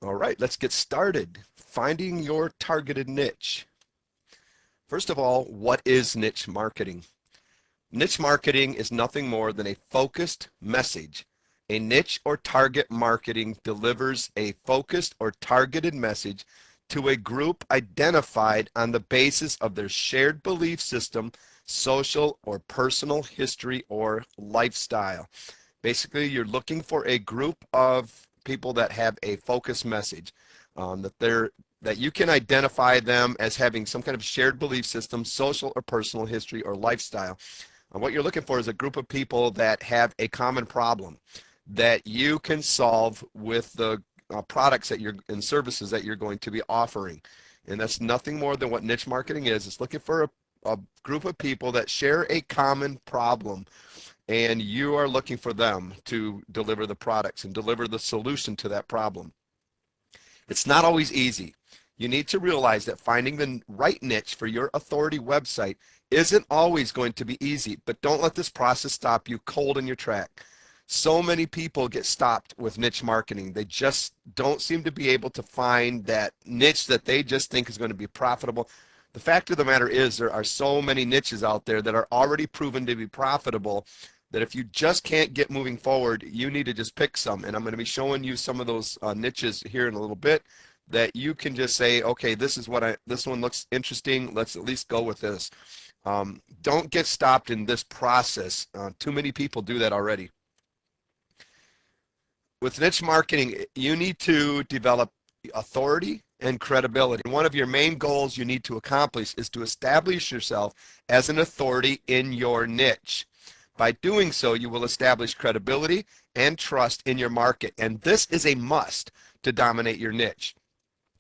All right, let's get started. Finding your targeted niche. First of all, what is niche marketing? Niche marketing is nothing more than a focused message. A niche or target marketing delivers a focused or targeted message to a group identified on the basis of their shared belief system, social or personal history or lifestyle. Basically, you're looking for a group of people that have a focused message, that you can identify them as having some kind of shared belief system, social or personal history or lifestyle. And what you're looking for is a group of people that have a common problem that you can solve with the products that you're and services that you're going to be offering. And that's nothing more than what niche marketing is. It's looking for a group of people that share a common problem, and you are looking for them to deliver the products and deliver the solution to that problem. It's not always easy. You need to realize that finding the right niche for your authority website isn't always going to be easy, but don't let this process stop you cold in your track. So many people get stopped with niche marketing. They just don't seem to be able to find that niche that they just think is going to be profitable. The fact of the matter is there are so many niches out there that are already proven to be profitable that if you just can't get moving forward, you need to just pick some. And I'm going to be showing you some of those niches here in a little bit that you can just say, okay, this one looks interesting. Let's at least go with this. Don't get stopped in this process. Too many people do that already. With niche marketing, you need to develop authority and credibility. One of your main goals you need to accomplish is to establish yourself as an authority in your niche. By doing so, you will establish credibility and trust in your market, and this is a must to dominate your niche.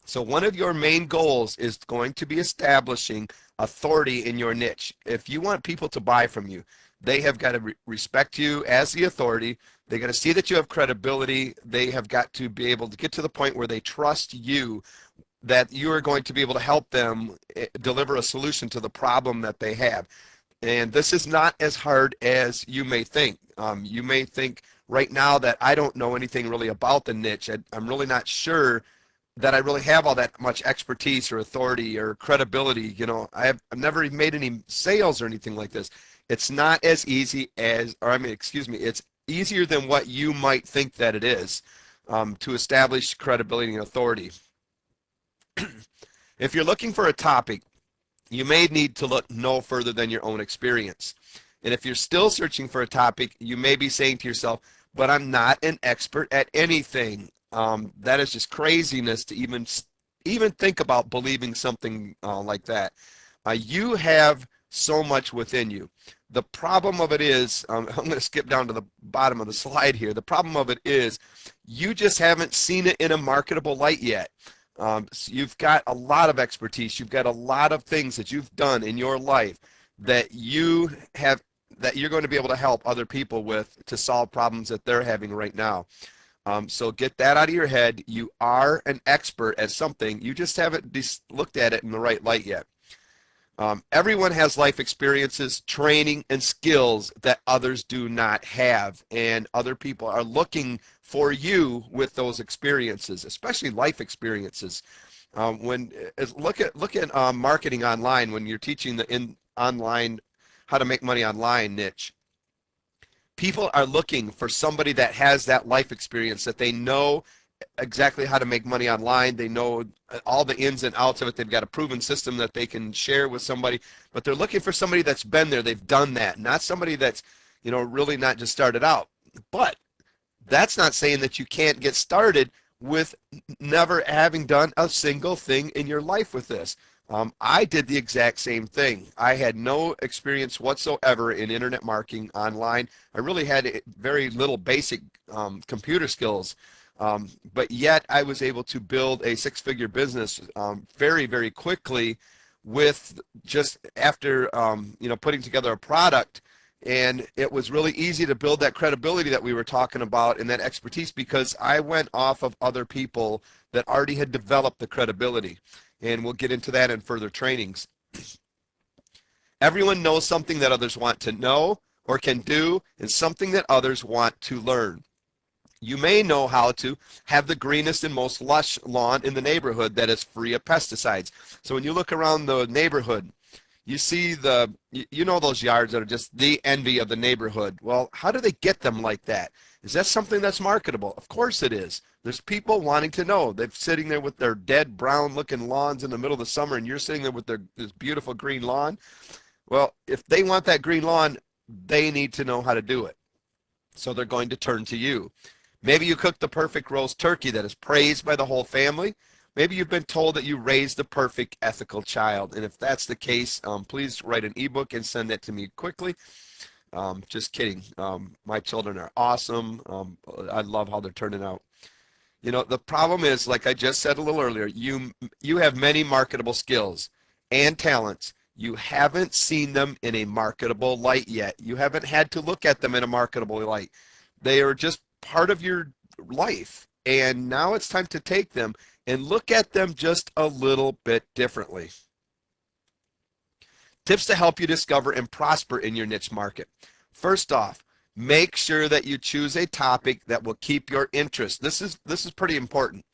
So one of your main goals is going to be establishing authority in your niche. If you want people to buy from you, they have got to respect you as the authority. They got to see that you have credibility. They have got to be able to get to the point where they trust you, that you are going to be able to help them deliver a solution to the problem that they have. And this is not as hard as you may think. You may think right now that I don't know anything really about the niche. I'm really not sure that I really have all that much expertise or authority or credibility. I've never even made any sales or anything like this. It's not as easy as, or I mean, excuse me, it's easier than what you might think that it is, to establish credibility and authority. If you're looking for a topic, you may need to look no further than your own experience. And if you're still searching for a topic, you may be saying to yourself, but I'm not an expert at anything. That is just craziness to even think about believing something like that. You have so much within you. The problem of it is, I'm going to skip down to the bottom of the slide here. The problem of it is you just haven't seen it in a marketable light yet. So you've got a lot of expertise. You've got a lot of things that you've done in your life that you're going to be able to help other people with to solve problems that they're having right now. So get that out of your head. You are an expert at something. You just haven't looked at it in the right light yet. Everyone has life experiences, training, and skills that others do not have, and other people are looking for you with those experiences, especially life experiences. Look at marketing online when you're teaching the online how to make money online niche. People are looking for somebody that has that life experience, that they know exactly how to make money online. They know all the ins and outs of it. They've got a proven system that they can share with somebody, but they're looking for somebody that's been there. They've done that, not somebody that's, really not just started out. But that's not saying that you can't get started with never having done a single thing in your life with this. I did the exact same thing. I had no experience whatsoever in internet marketing online. I really had very little basic computer skills. But yet I was able to build a six-figure business very, very quickly with just after putting together a product. And it was really easy to build that credibility that we were talking about and that expertise because I went off of other people that already had developed the credibility. And we'll get into that in further trainings. Everyone knows something that others want to know or can do, and something that others want to learn. You may know how to have the greenest and most lush lawn in the neighborhood that is free of pesticides. So when you look around the neighborhood, you see you know those yards that are just the envy of the neighborhood. Well, how do they get them like that? Is that something that's marketable? Of course it is. There's people wanting to know. They're sitting there with their dead brown looking lawns in the middle of the summer, and you're sitting there with this beautiful green lawn. Well, if they want that green lawn, they need to know how to do it. So they're going to turn to you. Maybe you cook the perfect roast turkey that is praised by the whole family. Maybe you've been told that you raised the perfect ethical child. And if that's the case, please write an ebook and send that to me quickly. Just kidding. My children are awesome. I love how they're turning out. You know, the problem is, like I just said a little earlier, you have many marketable skills and talents. You haven't seen them in a marketable light yet. You haven't had to look at them in a marketable light. They are just part of your life. And now it's time to take them and look at them just a little bit differently. Tips to help you discover and prosper in your niche market. First off, make sure that you choose a topic that will keep your interest. This is pretty important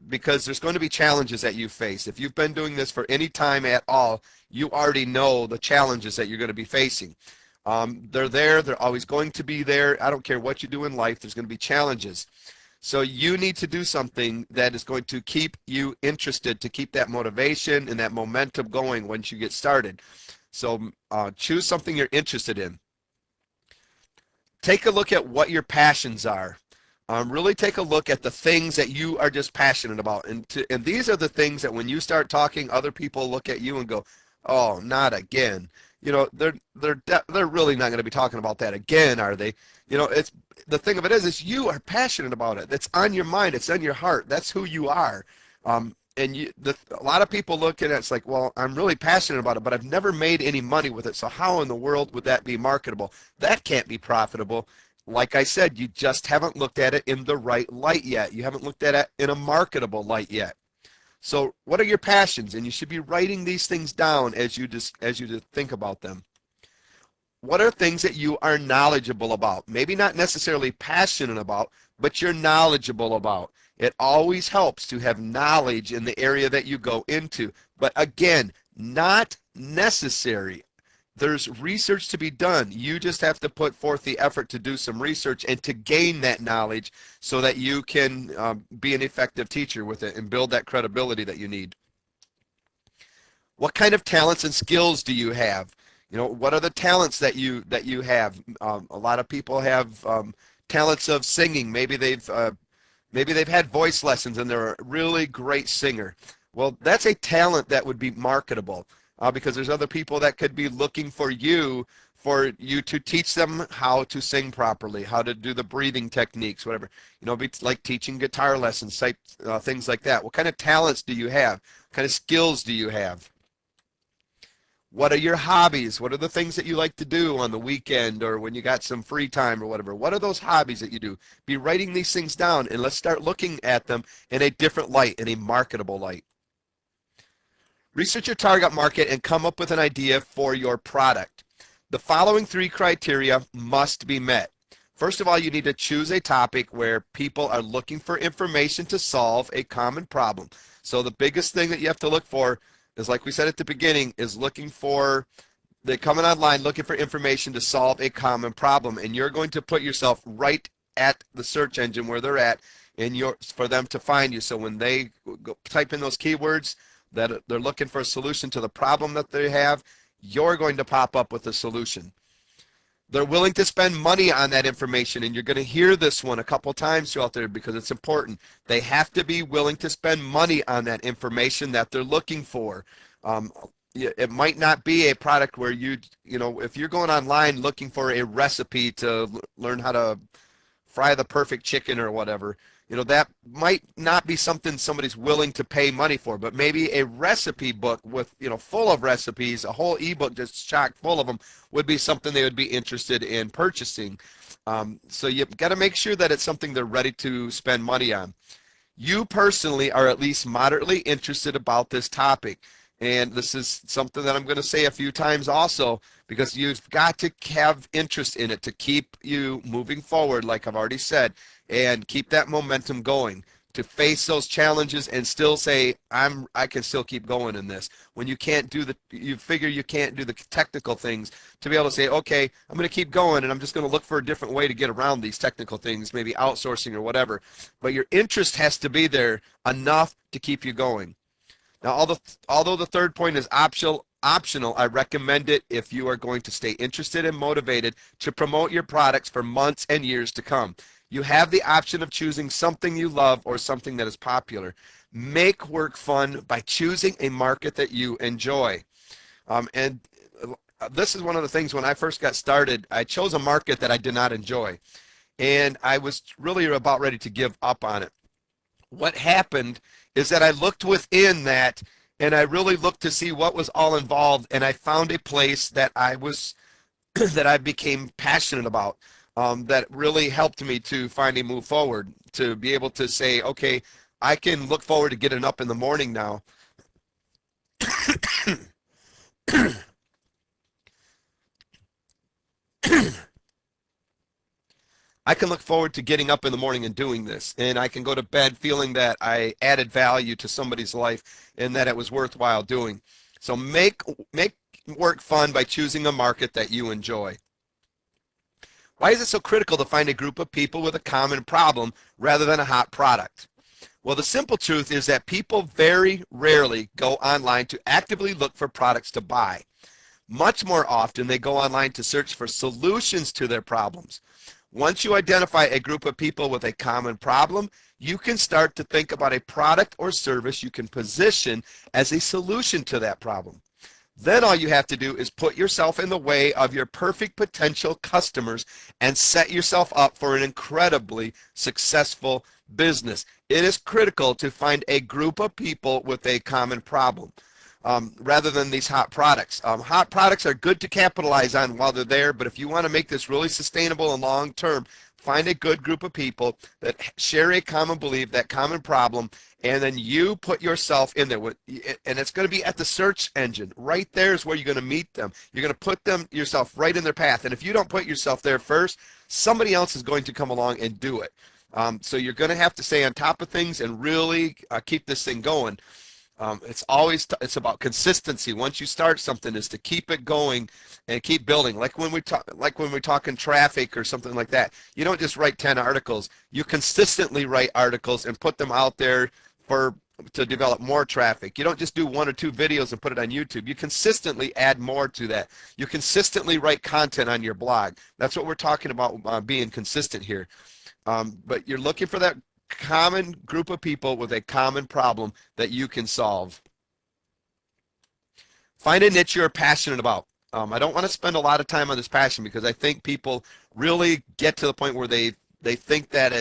because there's going to be challenges that you face. If you've been doing this for any time at all, you already know the challenges that you're going to be facing. They're there. They're always going to be there. I don't care what you do in life. There's going to be challenges. So you need to do something that is going to keep you interested, to keep that motivation and that momentum going once you get started. So choose something you're interested in. Take a look at what your passions are. Really take a look at the things that you are just passionate about. And these are the things that when you start talking, other people look at you and go, oh, not again. You know, they're really not going to be talking about that again, are they? You know, it's the thing of it is you are passionate about it. It's on your mind. It's on your heart. That's who you are. And a lot of people look at it, it's like, well, I'm really passionate about it, but I've never made any money with it. So how in the world would that be marketable? That can't be profitable. Like I said, you just haven't looked at it in the right light yet. You haven't looked at it in a marketable light yet. So what are your passions? And you should be writing these things down as you think about them. What are things that you are knowledgeable about? Maybe not necessarily passionate about, but you're knowledgeable about. It always helps to have knowledge in the area that you go into. But again, not necessary. There's research to be done. You just have to put forth the effort to do some research and to gain that knowledge so that you can be an effective teacher with it and build that credibility that you need. What kind of talents and skills do you have? You know, what are the talents that you have? A lot of people have talents of singing. Maybe they've had voice lessons and they're a really great singer. Well, that's a talent that would be marketable because there's other people that could be looking for you to teach them how to sing properly, how to do the breathing techniques, whatever. You know, it's like teaching guitar lessons, things like that. What kind of talents do you have? What kind of skills do you have? What are your hobbies? What are the things that you like to do on the weekend or when you got some free time or whatever? What are those hobbies that you do? Be writing these things down and let's start looking at them in a different light, in a marketable light. Research your target market and come up with an idea for your product. The following 3 criteria must be met. First of all, you need to choose a topic where people are looking for information to solve a common problem. So the biggest thing that you have to look for is, like we said at the beginning, is they're coming online looking for information to solve a common problem, and you're going to put yourself right at the search engine where they're at for them to find you. So when they type in those keywords that they're looking for a solution to the problem that they have, you're going to pop up with a solution. They're willing to spend money on that information, and you're going to hear this one a couple times throughout there because it's important. They have to be willing to spend money on that information that they're looking for. It might not be a product where you know, if you're going online looking for a recipe to learn how to fry the perfect chicken or whatever, you know, that might not be something somebody's willing to pay money for, but maybe a recipe book with, you know, full of recipes, a whole ebook just chock full of them would be something they would be interested in purchasing. So you've got to make sure that it's something they're ready to spend money on. You personally are at least moderately interested about this topic. And this is something that I'm going to say a few times also, because you've got to have interest in it to keep you moving forward, like I've already said. and keep that momentum going, to face those challenges and still say, I can still keep going in this. When you can't do you figure you can't do the technical things, to be able to say, okay, I'm going to keep going and I'm just going to look for a different way to get around these technical things, maybe outsourcing or whatever. But your interest has to be there enough to keep you going. Now, although the third point is optional, I recommend it if you are going to stay interested and motivated to promote your products for months and years to come. You have the option of choosing something you love or something that is popular. Make work fun by choosing a market that you enjoy. And this is one of the things, when I first got started, I chose a market that I did not enjoy. And I was really about ready to give up on it. What happened is that I looked within that, and I really looked to see what was all involved, and I found a place that that I became passionate about, that really helped me to finally move forward, to be able to say, okay, I can look forward to getting up in the morning now. I can look forward to getting up in the morning and doing this, and I can go to bed feeling that I added value to somebody's life and that it was worthwhile doing. So make work fun by choosing a market that you enjoy. Why is it so critical to find a group of people with a common problem rather than a hot product? Well, the simple truth is that people very rarely go online to actively look for products to buy. Much more often, they go online to search for solutions to their problems. Once you identify a group of people with a common problem, you can start to think about a product or service you can position as a solution to that problem. Then all you have to do is put yourself in the way of your perfect potential customers and set yourself up for an incredibly successful business. It is critical to find a group of people with a common problem. Rather than these hot products. Hot products are good to capitalize on while they're there, but if you want to make this really sustainable and long term, find a good group of people that share a common belief, that common problem, and then you put yourself in there. And it's going to be at the search engine. Right there is where you're going to meet them. You're going to put yourself right in their path. And if you don't put yourself there first, somebody else is going to come along and do it. So you're going to have to stay on top of things and really keep this thing going. It's about consistency. Once you start something, is to keep it going and keep building. Like when we're talking traffic or something like that. You don't just write 10 articles. You consistently write articles and put them out there to develop more traffic. You don't just do 1 or 2 videos and put it on YouTube. You consistently add more to that. You consistently write content on your blog. That's what we're talking about, being consistent here. But you're looking for that common group of people with a common problem that you can solve. Find a niche you're passionate about. I don't want to spend a lot of time on this passion because I think people really get to the point where they think that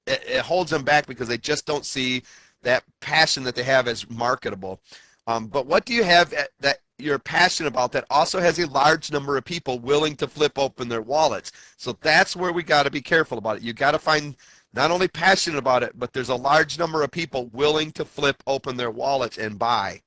it holds them back because they just don't see that passion that they have as marketable. But what do you have that you're passionate about that also has a large number of people willing to flip open their wallets? So that's where we got to be careful about it. You got to find not only passionate about it, but there's a large number of people willing to flip open their wallets and buy.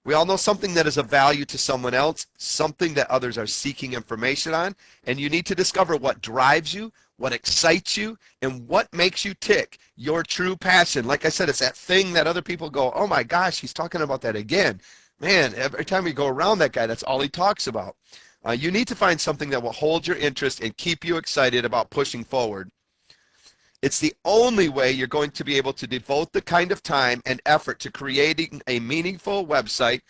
We all know something that is of value to someone else, something that others are seeking information on, and you need to discover what drives you, what excites you, and what makes you tick, your true passion. Like I said, it's that thing that other people go, oh my gosh, he's talking about that again. Man, every time we go around that guy, that's all he talks about. You need to find something that will hold your interest and keep you excited about pushing forward. It's the only way you're going to be able to devote the kind of time and effort to creating a meaningful website,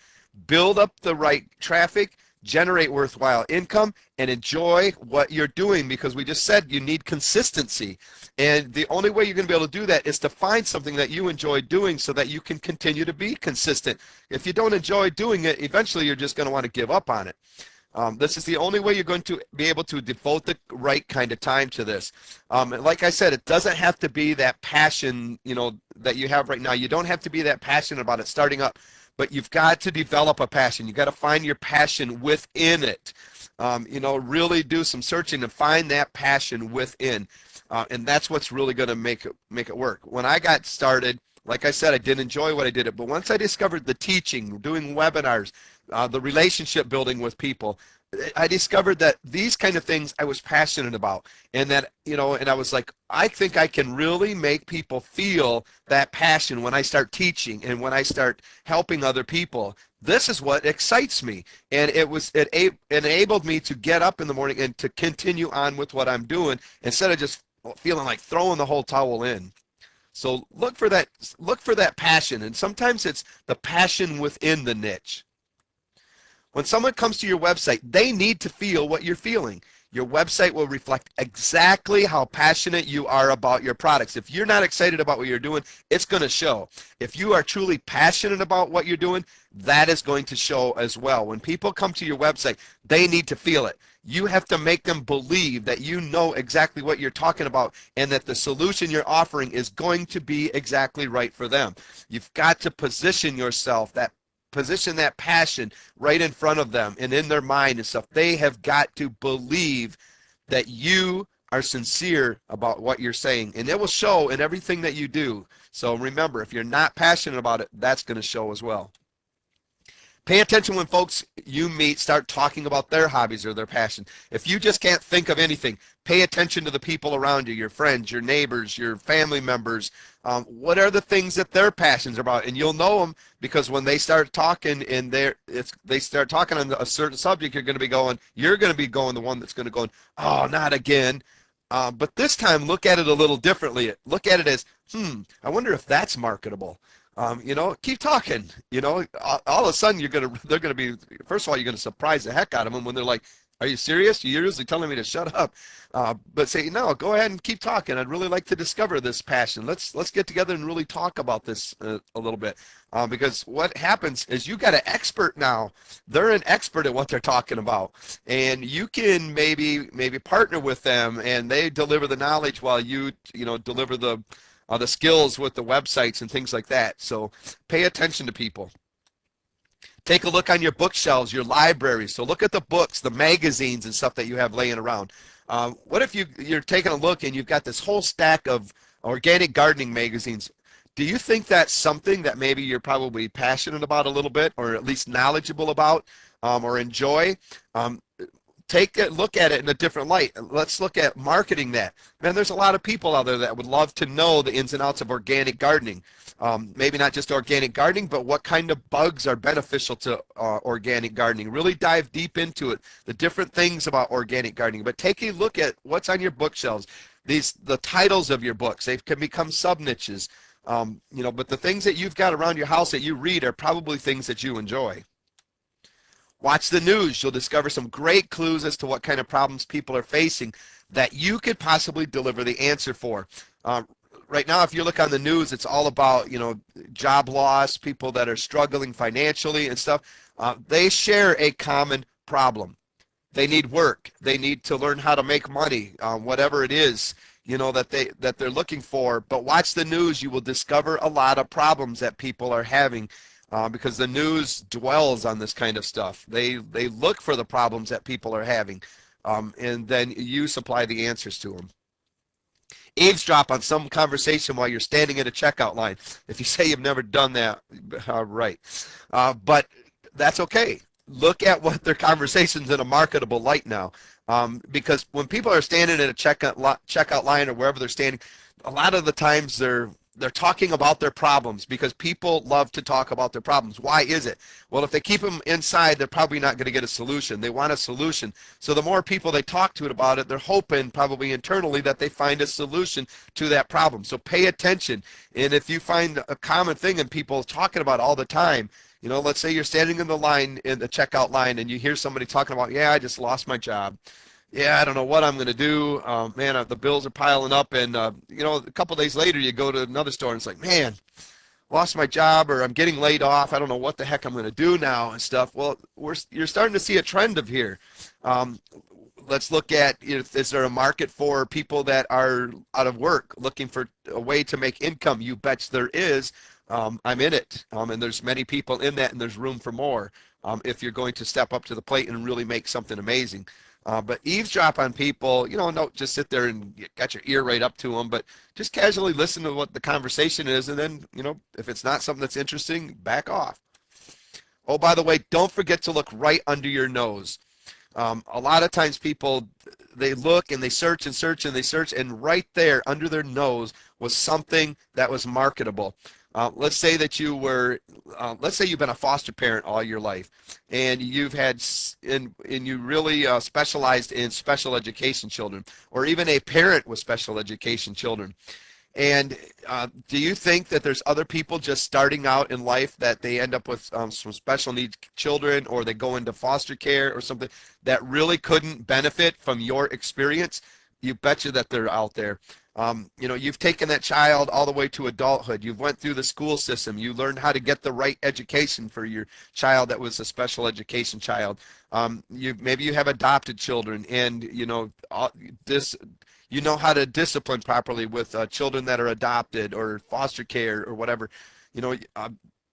build up the right traffic, generate worthwhile income, and enjoy what you're doing, because we just said you need consistency. And the only way you're going to be able to do that is to find something that you enjoy doing so that you can continue to be consistent. If you don't enjoy doing it, eventually you're just going to want to give up on it. This is the only way you're going to be able to devote the right kind of time to this. And like I said, it doesn't have to be that passion, that you have right now. You don't have to be that passionate about it starting up, but you've got to develop a passion. You've got to find your passion within it. Really do some searching and find that passion within. And that's what's really going to make it work. When I got started, like I said, I didn't enjoy what I did, but once I discovered the teaching, doing webinars, the relationship building with people, I discovered that these kind of things I was passionate about, and that, and I was like, I think I can really make people feel that passion when I start teaching and when I start helping other people. This is what excites me, and it enabled me to get up in the morning and to continue on with what I'm doing instead of just feeling like throwing the whole towel in. So look for that passion, and sometimes it's the passion within the niche. When someone comes to your website, they need to feel what you're feeling. Your website will reflect exactly how passionate you are about your products. If you're not excited about what you're doing, it's going to show. If you are truly passionate about what you're doing, that is going to show as well. When people come to your website, they need to feel it. You have to make them believe that you know exactly what you're talking about and that the solution you're offering is going to be exactly right for them. You've got to position that passion right in front of them and in their mind and stuff. They have got to believe that you are sincere about what you're saying, and it will show in everything that you do. So remember, if you're not passionate about it, that's going to show as well. Pay attention when folks you meet start talking about their hobbies or their passion. If you just can't think of anything, pay attention to the people around you, your friends, your neighbors, your family members. What are the things that their passions are about? And you'll know them because when they start talking and they start talking on a certain subject, you're going to be going the one that's going to go, oh, not again. But this time, look at it a little differently. Look at it as, I wonder if that's marketable. Keep talking. All of a sudden they're gonna be. First of all, you're gonna surprise the heck out of them when they're like, "Are you serious? You're usually telling me to shut up." But say, "No, go ahead and keep talking. I'd really like to discover this passion. Let's get together and really talk about this a little bit." Because what happens is you got an expert now. They're an expert at what they're talking about, and you can maybe partner with them, and they deliver the knowledge while you deliver the skills with the websites and things like that. So pay attention to people. Take a look on your bookshelves, your libraries. So look at the books, the magazines and stuff that you have laying around. What if you're taking a look and you've got this whole stack of organic gardening magazines? Do you think that's something that maybe you're probably passionate about a little bit, or at least knowledgeable about, or enjoy? Take a look at it in a different light. Let's look at marketing that. Man, there's a lot of people out there that would love to know the ins and outs of organic gardening. Maybe not just organic gardening, but what kind of bugs are beneficial to organic gardening. Really dive deep into it, the different things about organic gardening. But take a look at what's on your bookshelves. The titles of your books, they can become sub-niches. But the things that you've got around your house that you read are probably things that you enjoy. Watch the news. You'll discover some great clues as to what kind of problems people are facing that you could possibly deliver the answer for. Right now, if you look on the news, it's all about, job loss, people that are struggling financially and stuff. They share a common problem. They need work. They need to learn how to make money, whatever it is, that they're looking for. But watch the news. You will discover a lot of problems that people are having. Because the news dwells on this kind of stuff. They look for the problems that people are having, and then you supply the answers to them. Eavesdrop on some conversation while you're standing in a checkout line. If you say you've never done that, right. But that's okay. Look at what their conversation's in a marketable light now. Because when people are standing in a checkout line or wherever they're standing, a lot of the times they're talking about their problems because people love to talk about their problems. Why is it? Well, if they keep them inside, they're probably not going to get a solution. They want a solution. So the more people they talk to about it, they're hoping probably internally that they find a solution to that problem. So pay attention. And if you find a common thing and people talking about all the time, let's say you're standing in the checkout line, and you hear somebody talking about, yeah, I just lost my job. Yeah, I don't know what I'm going to do. Man, the bills are piling up. And, a couple of days later, you go to another store and it's like, man, lost my job, or I'm getting laid off. I don't know what the heck I'm going to do now and stuff. Well, you're starting to see a trend of here. Let's look at, is there a market for people that are out of work looking for a way to make income? You bet there is. I'm in it. And there's many people in that, and there's room for more if you're going to step up to the plate and really make something amazing. But eavesdrop on people, don't just sit there and got your ear right up to them, but just casually listen to what the conversation is, and then, if it's not something that's interesting, back off. Oh, by the way, don't forget to look right under your nose. A lot of times people, they look and they search and search and they search, and right there under their nose was something that was marketable. Let's say that let's say you've been a foster parent all your life, and and you really specialized in special education children, or even a parent with special education children. And do you think that there's other people just starting out in life that they end up with some special needs children, or they go into foster care or something, that really couldn't benefit from your experience? You betcha that they're out there. You've taken that child all the way to adulthood. You've went through the school system. You learned how to get the right education for your child that was a special education child. Maybe you have adopted children, and this you know how to discipline properly with children that are adopted or foster care or whatever.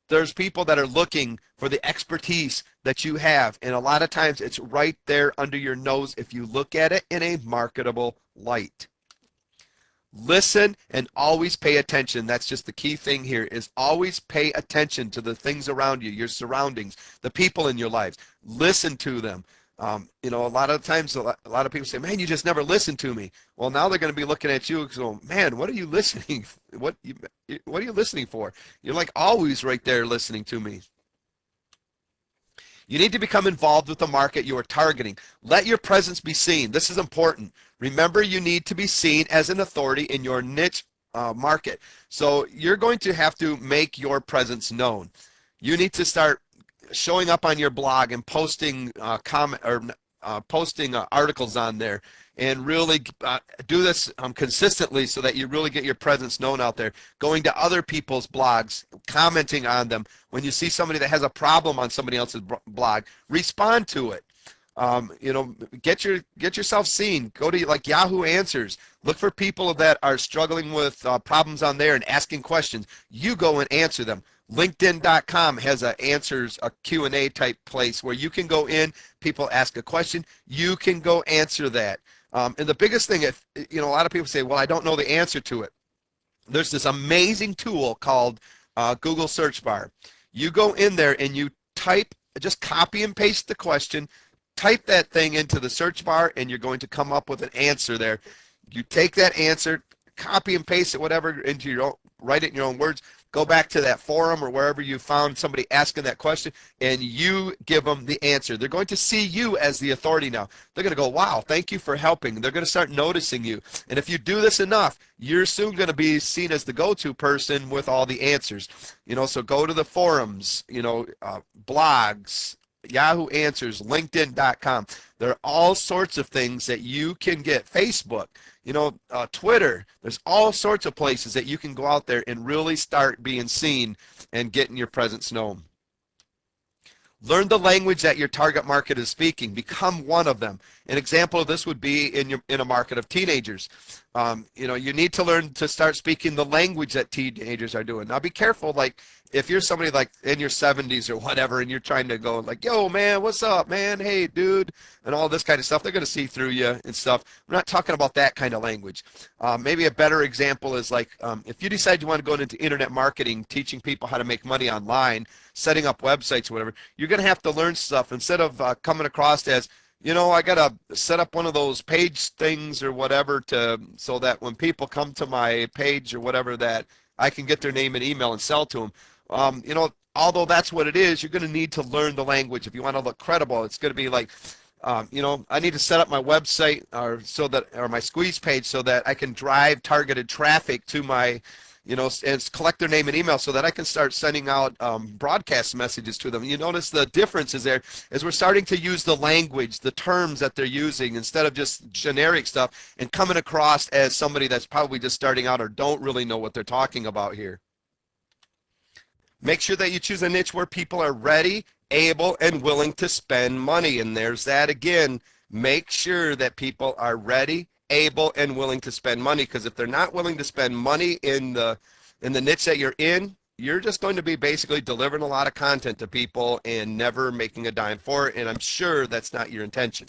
There's people that are looking for the expertise that you have, and a lot of times it's right there under your nose if you look at it in a marketable light. Listen and always pay attention. That's just the key thing here, is always pay attention to the things around you, your surroundings, the people in your lives. Listen to them. A lot of times, a lot of people say, man, you just never listen to me. Well, now they're going to be looking at you and go, man, what are you listening? What are you listening for? You're like always right there listening to me. You need to become involved with the market you are targeting. Let your presence be seen. This is important. Remember, you need to be seen as an authority in your niche market. So you're going to have to make your presence known. You need to start showing up on your blog and posting posting articles on there, and really do this consistently so that you really get your presence known out there. Going to other people's blogs, commenting on them. When you see somebody that has a problem on somebody else's blog, respond to it. Get yourself seen. Go to like Yahoo Answers. Look for people that are struggling with problems on there and asking questions. You go and answer them. LinkedIn.com has a Q&A type place where you can go in, people ask a question, you can go answer that. And the biggest thing, if a lot of people say, well, I don't know the answer to it. There's this amazing tool called Google Search Bar. You go in there and you just copy and paste the question, type that thing into the search bar, and you're going to come up with an answer there. You take that answer, copy and paste it, whatever, write it in your own words. Go back to that forum or wherever you found somebody asking that question, and you give them the answer. They're going to see you as the authority now. They're going to go, wow, thank you for helping. They're going to start noticing you. And if you do this enough, you're soon going to be seen as the go-to person with all the answers. So go to the forums, blogs, Yahoo Answers, LinkedIn.com. There are all sorts of things that you can get. Facebook, Twitter. There's all sorts of places that you can go out there and really start being seen and getting your presence known. Learn the language that your target market is speaking. Become one of them. An example of this would be in a market of teenagers. You need to learn to start speaking the language that teenagers are doing. Now be careful, like if you're somebody like in your 70s or whatever, and you're trying to go like, yo man, what's up man, hey dude, and all this kind of stuff, they're going to see through you and stuff. We're not talking about that kind of language. Maybe a better example is like if you decide you want to go into internet marketing, teaching people how to make money online, setting up websites or whatever, you're going to have to learn stuff instead of coming across as, I got to set up one of those page things or whatever so that when people come to my page or whatever, that I can get their name and email and sell to them. Although that's what it is, you're going to need to learn the language. If you want to look credible, it's going to be like, I need to set up my website or my squeeze page so that I can drive targeted traffic to my, and collect their name and email so that I can start sending out broadcast messages to them. You notice the difference is there as we're starting to use the language, the terms that they're using, instead of just generic stuff, and coming across as somebody that's probably just starting out or don't really know what they're talking about here. Make sure that you choose a niche where people are ready, able, and willing to spend money. And there's that again. Make sure that people are ready, able, and willing to spend money, because if they're not willing to spend money in the niche that you're in, you're just going to be basically delivering a lot of content to people and never making a dime for it, and I'm sure that's not your intention.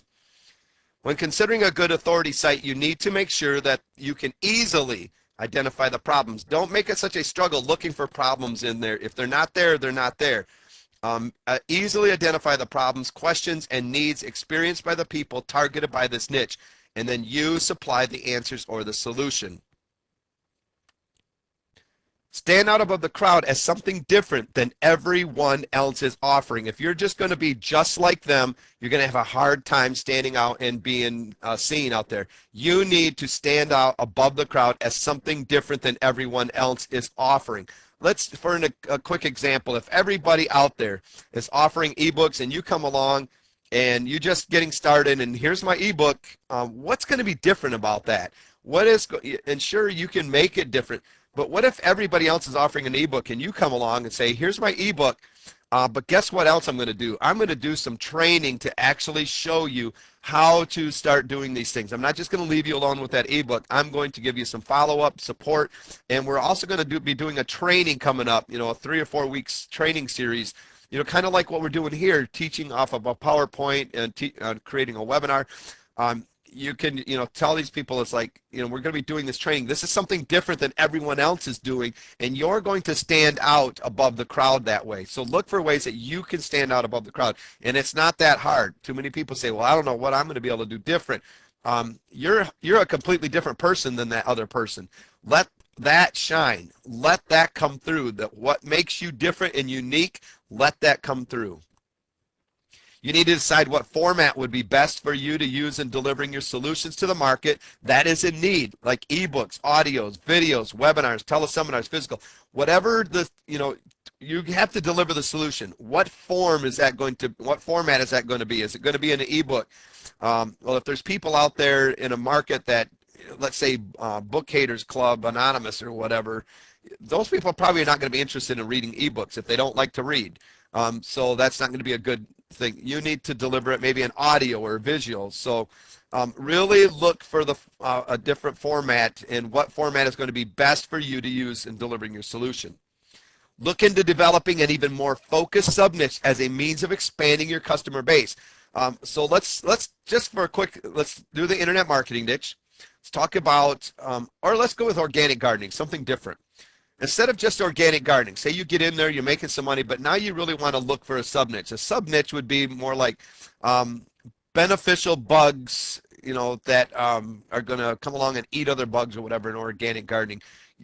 When considering a good authority site, you need to make sure that you can easily identify the problems. Don't make it such a struggle looking for problems in there. If they're not there, they're not there. Easily identify the problems, questions, and needs experienced by the people targeted by this niche, and then you supply the answers or the solution. Stand out above the crowd as something different than everyone else is offering. If you're just going to be just like them, you're going to have a hard time standing out and being seen out there. You need to stand out above the crowd as something different than everyone else is offering. For a quick example, if everybody out there is offering ebooks and you come along and you're just getting started and here's my ebook, what's going to be different about that? And sure, you can make it different, but what if everybody else is offering an ebook and you come along and say, here's my ebook, but guess what else I'm going to do? I'm going to do some training to actually show you how to start doing these things. I'm not just going to leave you alone with that ebook. I'm going to give you some follow-up support, and we're also going to be doing a training coming up, a 3 or 4 weeks training series, kind of like what we're doing here, teaching off of a PowerPoint and creating a webinar. You can, tell these people, it's like, we're going to be doing this training. This is something different than everyone else is doing, and you're going to stand out above the crowd that way. So look for ways that you can stand out above the crowd, and it's not that hard. Too many people say, well, I don't know what I'm going to be able to do different. You're a completely different person than that other person. Let that shine. Let that come through. That what makes you different and unique, let that come through. You need to decide what format would be best for you to use in delivering your solutions to the market that is in need, like ebooks, audios, videos, webinars, teleseminars, physical, whatever you have to deliver the solution. What format is that going to be? Is it going to be an ebook? Well, if there's people out there in a market that, let's say, Book Haters Club, Anonymous or whatever, those people are probably not going to be interested in reading ebooks if they don't like to read. So that's not going to be a good thing. You need to deliver it maybe an audio or visual. So really look for a different format and what format is going to be best for you to use in delivering your solution. Look into developing an even more focused sub-niche as a means of expanding your customer base. So let's do the internet marketing niche. Let's talk about, or let's go with organic gardening, something different. Instead of just organic gardening, say you get in there, you're making some money, but now you really want to look for a sub-niche. A sub-niche would be more like beneficial bugs, that are going to come along and eat other bugs or whatever in organic gardening.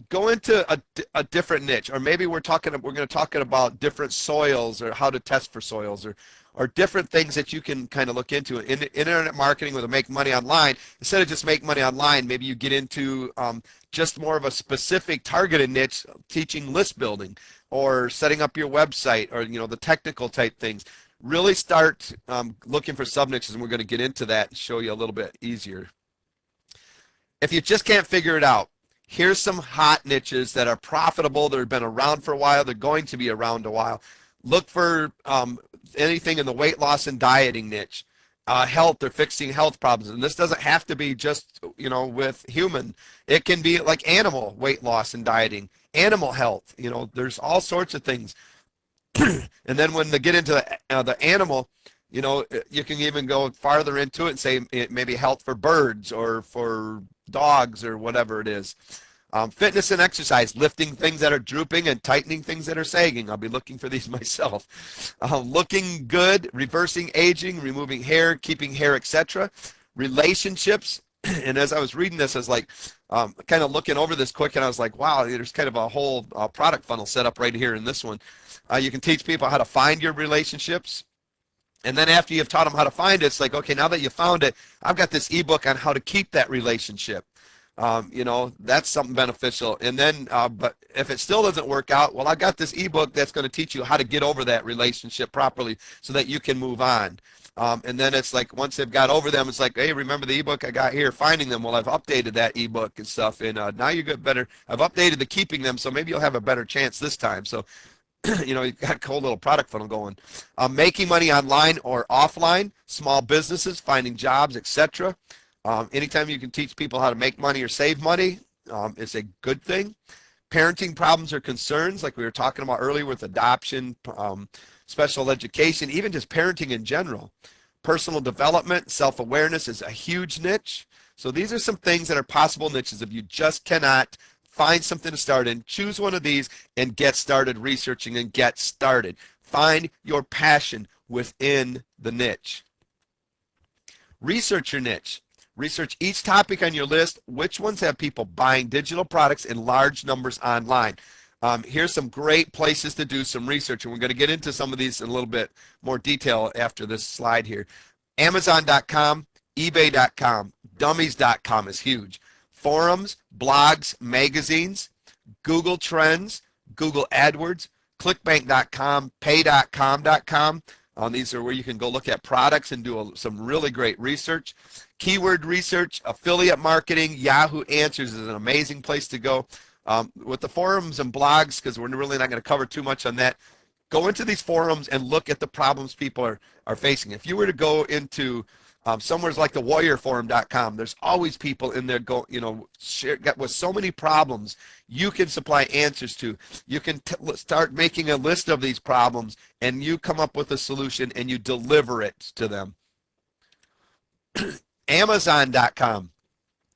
Go into a different niche, or maybe we're going to talk about different soils or how to test for soils or different things that you can kind of look into. In internet marketing or to make money online, instead of just make money online, maybe you get into just more of a specific targeted niche, teaching list building or setting up your website or, the technical type things. Really start looking for sub-niches, and we're going to get into that and show you a little bit easier. If you just can't figure it out, here's some hot niches that are profitable. They've been around for a while. They're going to be around a while. Look for anything in the weight loss and dieting niche, health or fixing health problems. And this doesn't have to be just, with human. It can be like animal weight loss and dieting, animal health. There's all sorts of things. And then when they get into the animal, you can even go farther into it and say maybe health for birds or for dogs or whatever it is. Fitness and exercise, lifting things that are drooping and tightening things that are sagging. I'll be looking for these myself. Looking good, reversing aging, removing hair, keeping hair, etc. Relationships. And as I was reading this, I was like, kind of looking over this quick, and I was like, wow, there's kind of a whole product funnel set up right here in this one. You can teach people how to find your relationships. And then after you've taught them how to find it, it's like, okay, now that you found it, I've got this ebook on how to keep that relationship. That's something beneficial. And then, but if it still doesn't work out, well, I got this ebook that's going to teach you how to get over that relationship properly so that you can move on. And then it's like, once they've got over them, it's like, hey, remember the ebook I got here, finding them? Well, I've updated that ebook and stuff. And now you get better. I've updated the keeping them, so maybe you'll have a better chance this time. So, you've got a cool little product funnel going. Making money online or offline, small businesses, finding jobs, etc. Anytime you can teach people how to make money or save money, it's a good thing. Parenting problems or concerns, like we were talking about earlier with adoption, special education, even just parenting in general. Personal development, self-awareness is a huge niche. So these are some things that are possible niches if you just cannot find something to start in. Choose one of these and get started researching and get started. Find your passion within the niche. Research your niche. Research each topic on your list. Which ones have people buying digital products in large numbers online? Here's some great places to do some research, and we're going to get into some of these in a little bit more detail after this slide here. Amazon.com, eBay.com, dummies.com is huge. Forums, blogs, magazines, Google Trends, Google AdWords, clickbank.com, pay.com.com. These are where you can go look at products and do some really great research. Keyword research, affiliate marketing, Yahoo Answers is an amazing place to go. With the forums and blogs, because we're really not going to cover too much on that, go into these forums and look at the problems people are facing. If you were to go into somewhere like the warriorforum.com, there's always people in there with so many problems you can supply answers to. You can start making a list of these problems, and you come up with a solution and you deliver it to them. Amazon.com.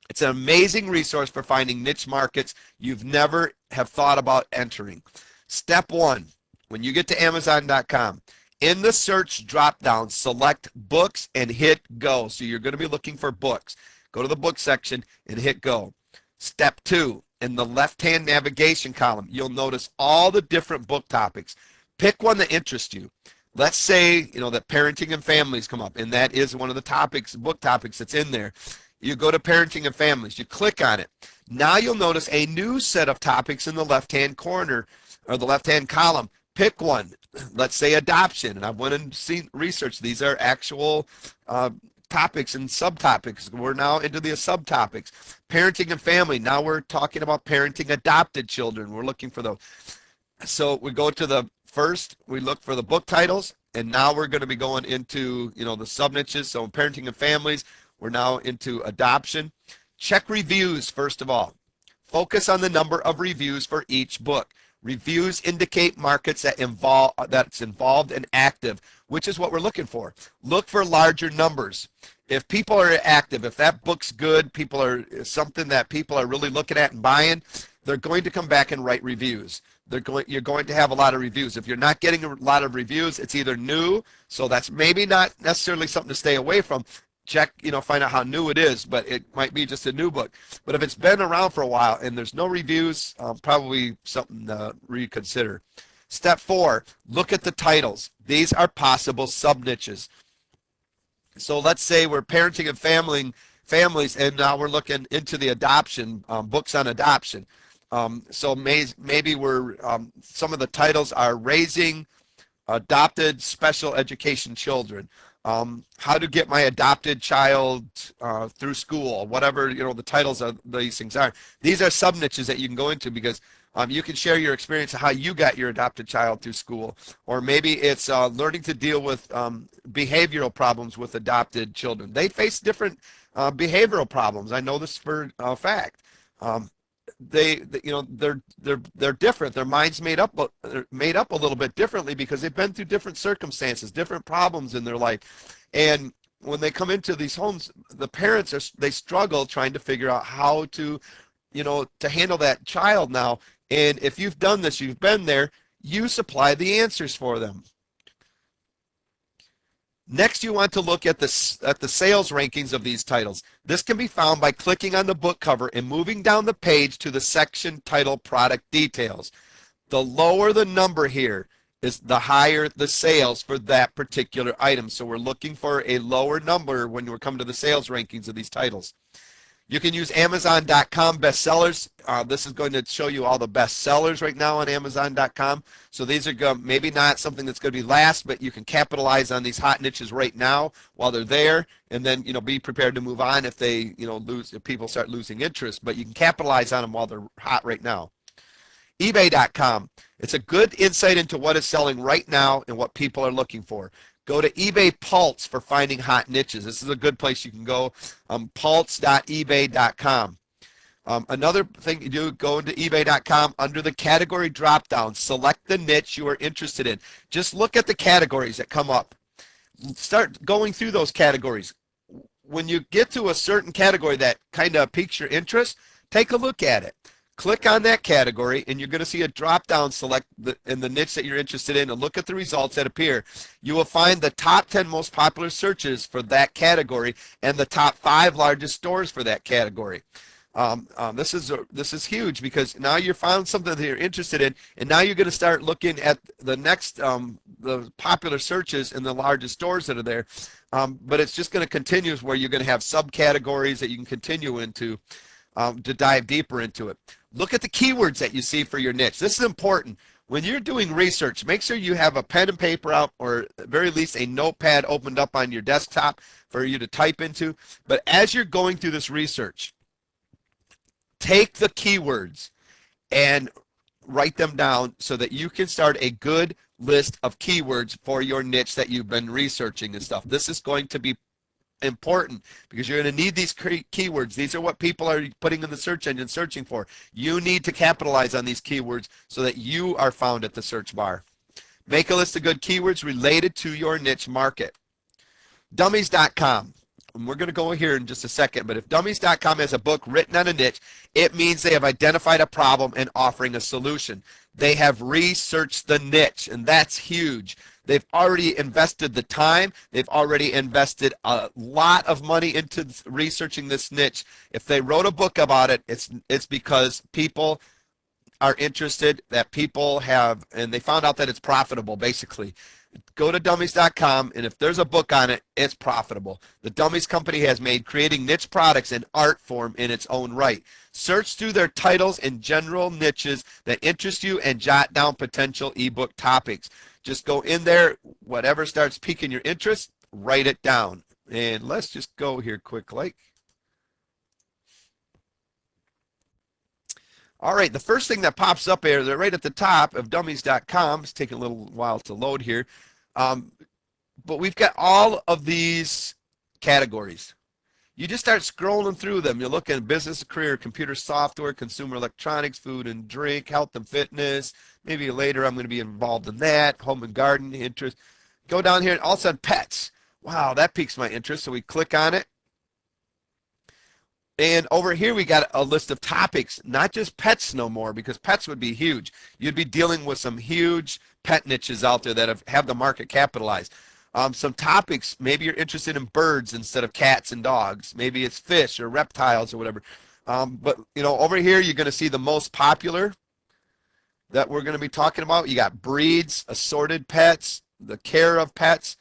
It's an amazing resource for finding niche markets you've never have thought about entering. Step one, when you get to Amazon.com, in the search drop-down, select books and hit go. So you're going to be looking for books. Go to the book section and hit go. Step two, in the left-hand navigation column, you'll notice all the different book topics. Pick one that interests you. Let's say, that parenting and families come up, and that is one of the book topics that's in there. You go to parenting and families, you click on it. Now you'll notice a new set of topics in the left-hand corner, or the left-hand column. Pick one. Let's say adoption, and I've went and seen research. These are actual topics and subtopics. We're now into the subtopics. Parenting and family. Now we're talking about parenting adopted children. We're looking for those. So we go to the first, we look for the book titles, and now we're going to be going into the sub niches. So parenting and families, we're now into adoption. Check reviews first of all. Focus on the number of reviews for each book. Reviews indicate markets that's involved and active, which is what we're looking for. Look for larger numbers. If people are active, if that book's good, something that people are really looking at and buying, they're going to come back and write reviews. You're going to have a lot of reviews. If you're not getting a lot of reviews, it's either new, so that's maybe not necessarily something to stay away from. Check, find out how new it is, but it might be just a new book. But if it's been around for a while and there's no reviews, probably something to reconsider. Step 4, look at the titles. These are possible sub-niches. So let's say we're parenting and families, and now we're looking into the adoption, books on adoption. So maybe some of the titles are raising adopted special education children. How to get my adopted child through school, whatever the titles of these things are. These are sub niches that you can go into, because you can share your experience of how you got your adopted child through school, or maybe it's learning to deal with behavioral problems with adopted children. They face different behavioral problems. I know this for a fact. They're different. Their minds made up a little bit differently because they've been through different circumstances, different problems in their life. And when they come into these homes, the parents they struggle trying to figure out how to handle that child now. And if you've done this, you've been there, you supply the answers for them. Next, you want to look at the sales rankings of these titles. This can be found by clicking on the book cover and moving down the page to the section titled Product Details. The lower the number here is the higher the sales for that particular item. So we're looking for a lower number when we come to the sales rankings of these titles. You can use Amazon.com bestsellers. This is going to show you all the best sellers right now on Amazon.com. So these are maybe not something that's going to be last, but you can capitalize on these hot niches right now while they're there, and then be prepared to move on if they if people start losing interest. But you can capitalize on them while they're hot right now. eBay.com. It's a good insight into what is selling right now and what people are looking for. Go to eBay Pulse for finding hot niches. This is a good place you can go, pulse.ebay.com. Another thing you do, go into ebay.com, under the category drop-down, select the niche you are interested in. Just look at the categories that come up. Start going through those categories. When you get to a certain category that kind of piques your interest, take a look at it. Click on that category, and you're going to see a drop-down select in the niche that you're interested in, and look at the results that appear. You will find the top 10 most popular searches for that category and the top 5 largest stores for that category. This is huge, because now you found something that you're interested in, and now you're going to start looking at the next the popular searches in the largest stores that are there. But it's just going to continue where you're going to have subcategories that you can continue into to dive deeper into it. Look at the keywords that you see for your niche. This is important. When you're doing research, make sure you have a pen and paper out, or at very least a notepad opened up on your desktop for you to type into. But as you're going through this research, take the keywords and write them down so that you can start a good list of keywords for your niche that you've been researching and stuff. This is going to be important, because you're going to need these keywords. These are what people are putting in the search engine searching for. You need to capitalize on these keywords so that you are found at the search bar. Make a list of good keywords related to your niche market. Dummies.com. And we're going to go here in just a second, but if Dummies.com has a book written on a niche, it means they have identified a problem and offering a solution. They have researched the niche, and that's huge. They've already invested the time. They've already invested a lot of money into researching this niche. If they wrote a book about it, it's because people are interested, that people have, and they found out that it's profitable, basically. Go to dummies.com, and if there's a book on it, it's profitable. The Dummies Company has made creating niche products an art form in its own right. Search through their titles and general niches that interest you and jot down potential ebook topics. Just go in there, whatever starts piquing your interest, write it down. And let's just go here quick like. All right, the first thing that pops up there, they're right at the top of dummies.com. It's taking a little while to load here. But we've got all of these categories. You just start scrolling through them. You look at business, career, computer software, consumer electronics, food and drink, health and fitness. Maybe later I'm going to be involved in that. Home and garden interest. Go down here and all of a sudden pets. Wow, that piques my interest. So we click on it. And over here we got a list of topics, not just pets no more, because pets would be huge. You'd be dealing with some huge pet niches out there that have the market capitalized. Some topics, maybe you're interested in birds instead of cats and dogs. Maybe it's fish or reptiles or whatever. But you know, over here you're going to see the most popular that we're going to be talking about. You got breeds, assorted pets, the care of pets.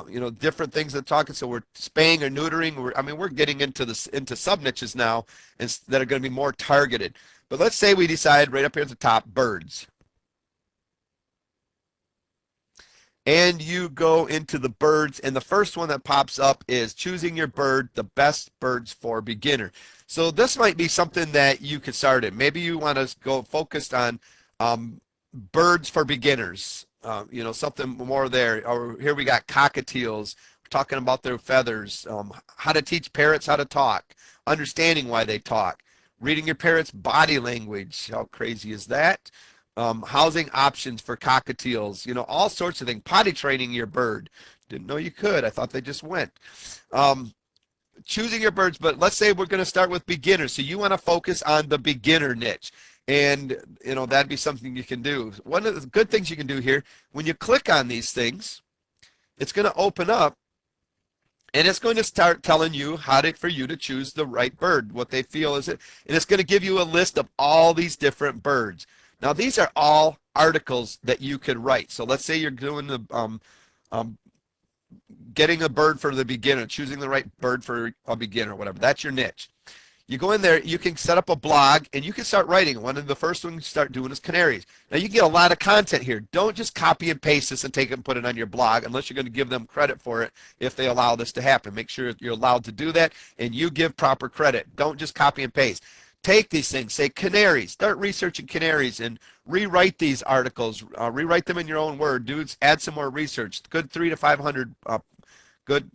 You know, different things that talking. So we're spaying or neutering. We're getting into sub niches now that are going to be more targeted. But let's say we decide right up here at the top, birds. And you go into the birds, and the first one that pops up is choosing your bird, the best birds for beginner. So this might be something that you could start in. Maybe you want to go focused on birds for beginners. You know, something more there. Or here we got cockatiels. We're talking about their feathers. How to teach parrots how to talk. Understanding why they talk. Reading your parrot's body language. How crazy is that? Housing options for cockatiels. You know, all sorts of things. Potty training your bird. Didn't know you could. I thought they just went. Choosing your birds, but let's say we're going to start with beginners. So you want to focus on the beginner niche. And, you know, that'd be something you can do. One of the good things you can do here, when you click on these things, it's going to open up, and it's going to start telling you for you to choose the right bird, what they feel is it. And it's going to give you a list of all these different birds. Now, these are all articles that you could write. So let's say you're doing the getting a bird for the beginner, choosing the right bird for a beginner, whatever. That's your niche. You go in there, you can set up a blog, and you can start writing. One of the first ones you start doing is canaries. Now, you get a lot of content here. Don't just copy and paste this and take it and put it on your blog unless you're going to give them credit for it if they allow this to happen. Make sure you're allowed to do that, and you give proper credit. Don't just copy and paste. Take these things, say canaries, start researching canaries, and rewrite these articles. Rewrite them in your own word. Dudes, add some more research. Good 300 to 500 good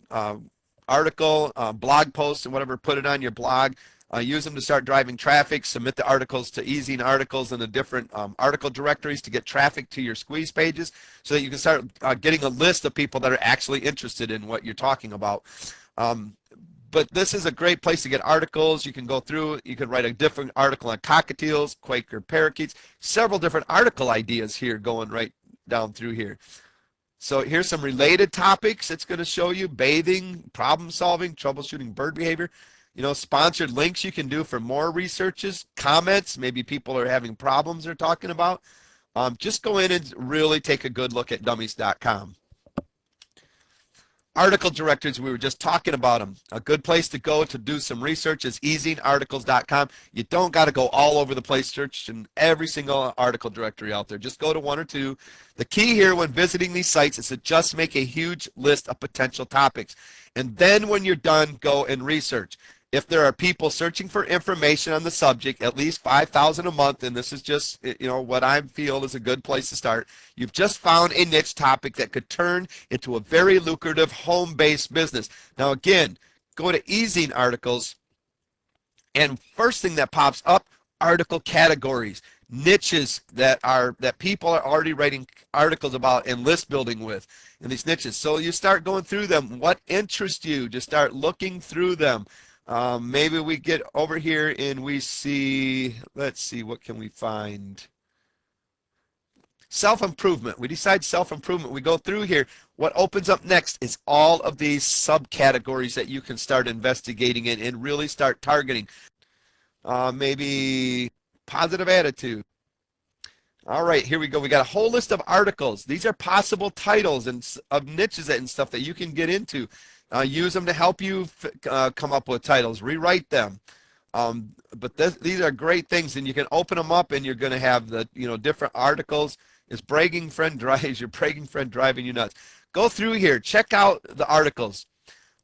article, blog posts, and whatever. Put it on your blog. Use them to start driving traffic. Submit the articles to Easing Articles and the different article directories to get traffic to your squeeze pages so that you can start getting a list of people that are actually interested in what you're talking about. But this is a great place to get articles. You can go through, you can write a different article on cockatiels, Quaker parakeets, several different article ideas here going right down through here. So here's some related topics it's going to show you: bathing, problem solving, troubleshooting bird behavior. You know, sponsored links you can do for more researches, comments, maybe people are having problems they're talking about. Just go in and really take a good look at dummies.com. Article directories, we were just talking about them. A good place to go to do some research is easingarticles.com. You don't got to go all over the place searching every single article directory out there. Just go to one or two. The key here when visiting these sites is to just make a huge list of potential topics. And then when you're done, go and research. If there are people searching for information on the subject, at least 5,000 a month, and this is just, you know, what I feel is a good place to start. You've just found a niche topic that could turn into a very lucrative home-based business. Now again, go to Easing Articles, and first thing that pops up, article categories, niches that people are already writing articles about and list building with in these niches. So you start going through them. What interests you? Just start looking through them. Maybe we get over here and we see, let's see, what can we find? Self-improvement. We decide self-improvement. We go through here. What opens up next is all of these subcategories that you can start investigating in and really start targeting. Maybe positive attitude. All right, here we go. We got a whole list of articles. These are possible titles and of niches and stuff that you can get into. Use them to help you come up with titles, rewrite them. But these are great things, and you can open them up, and you're going to have the different articles. Is your bragging friend driving you nuts? Go through here, check out the articles.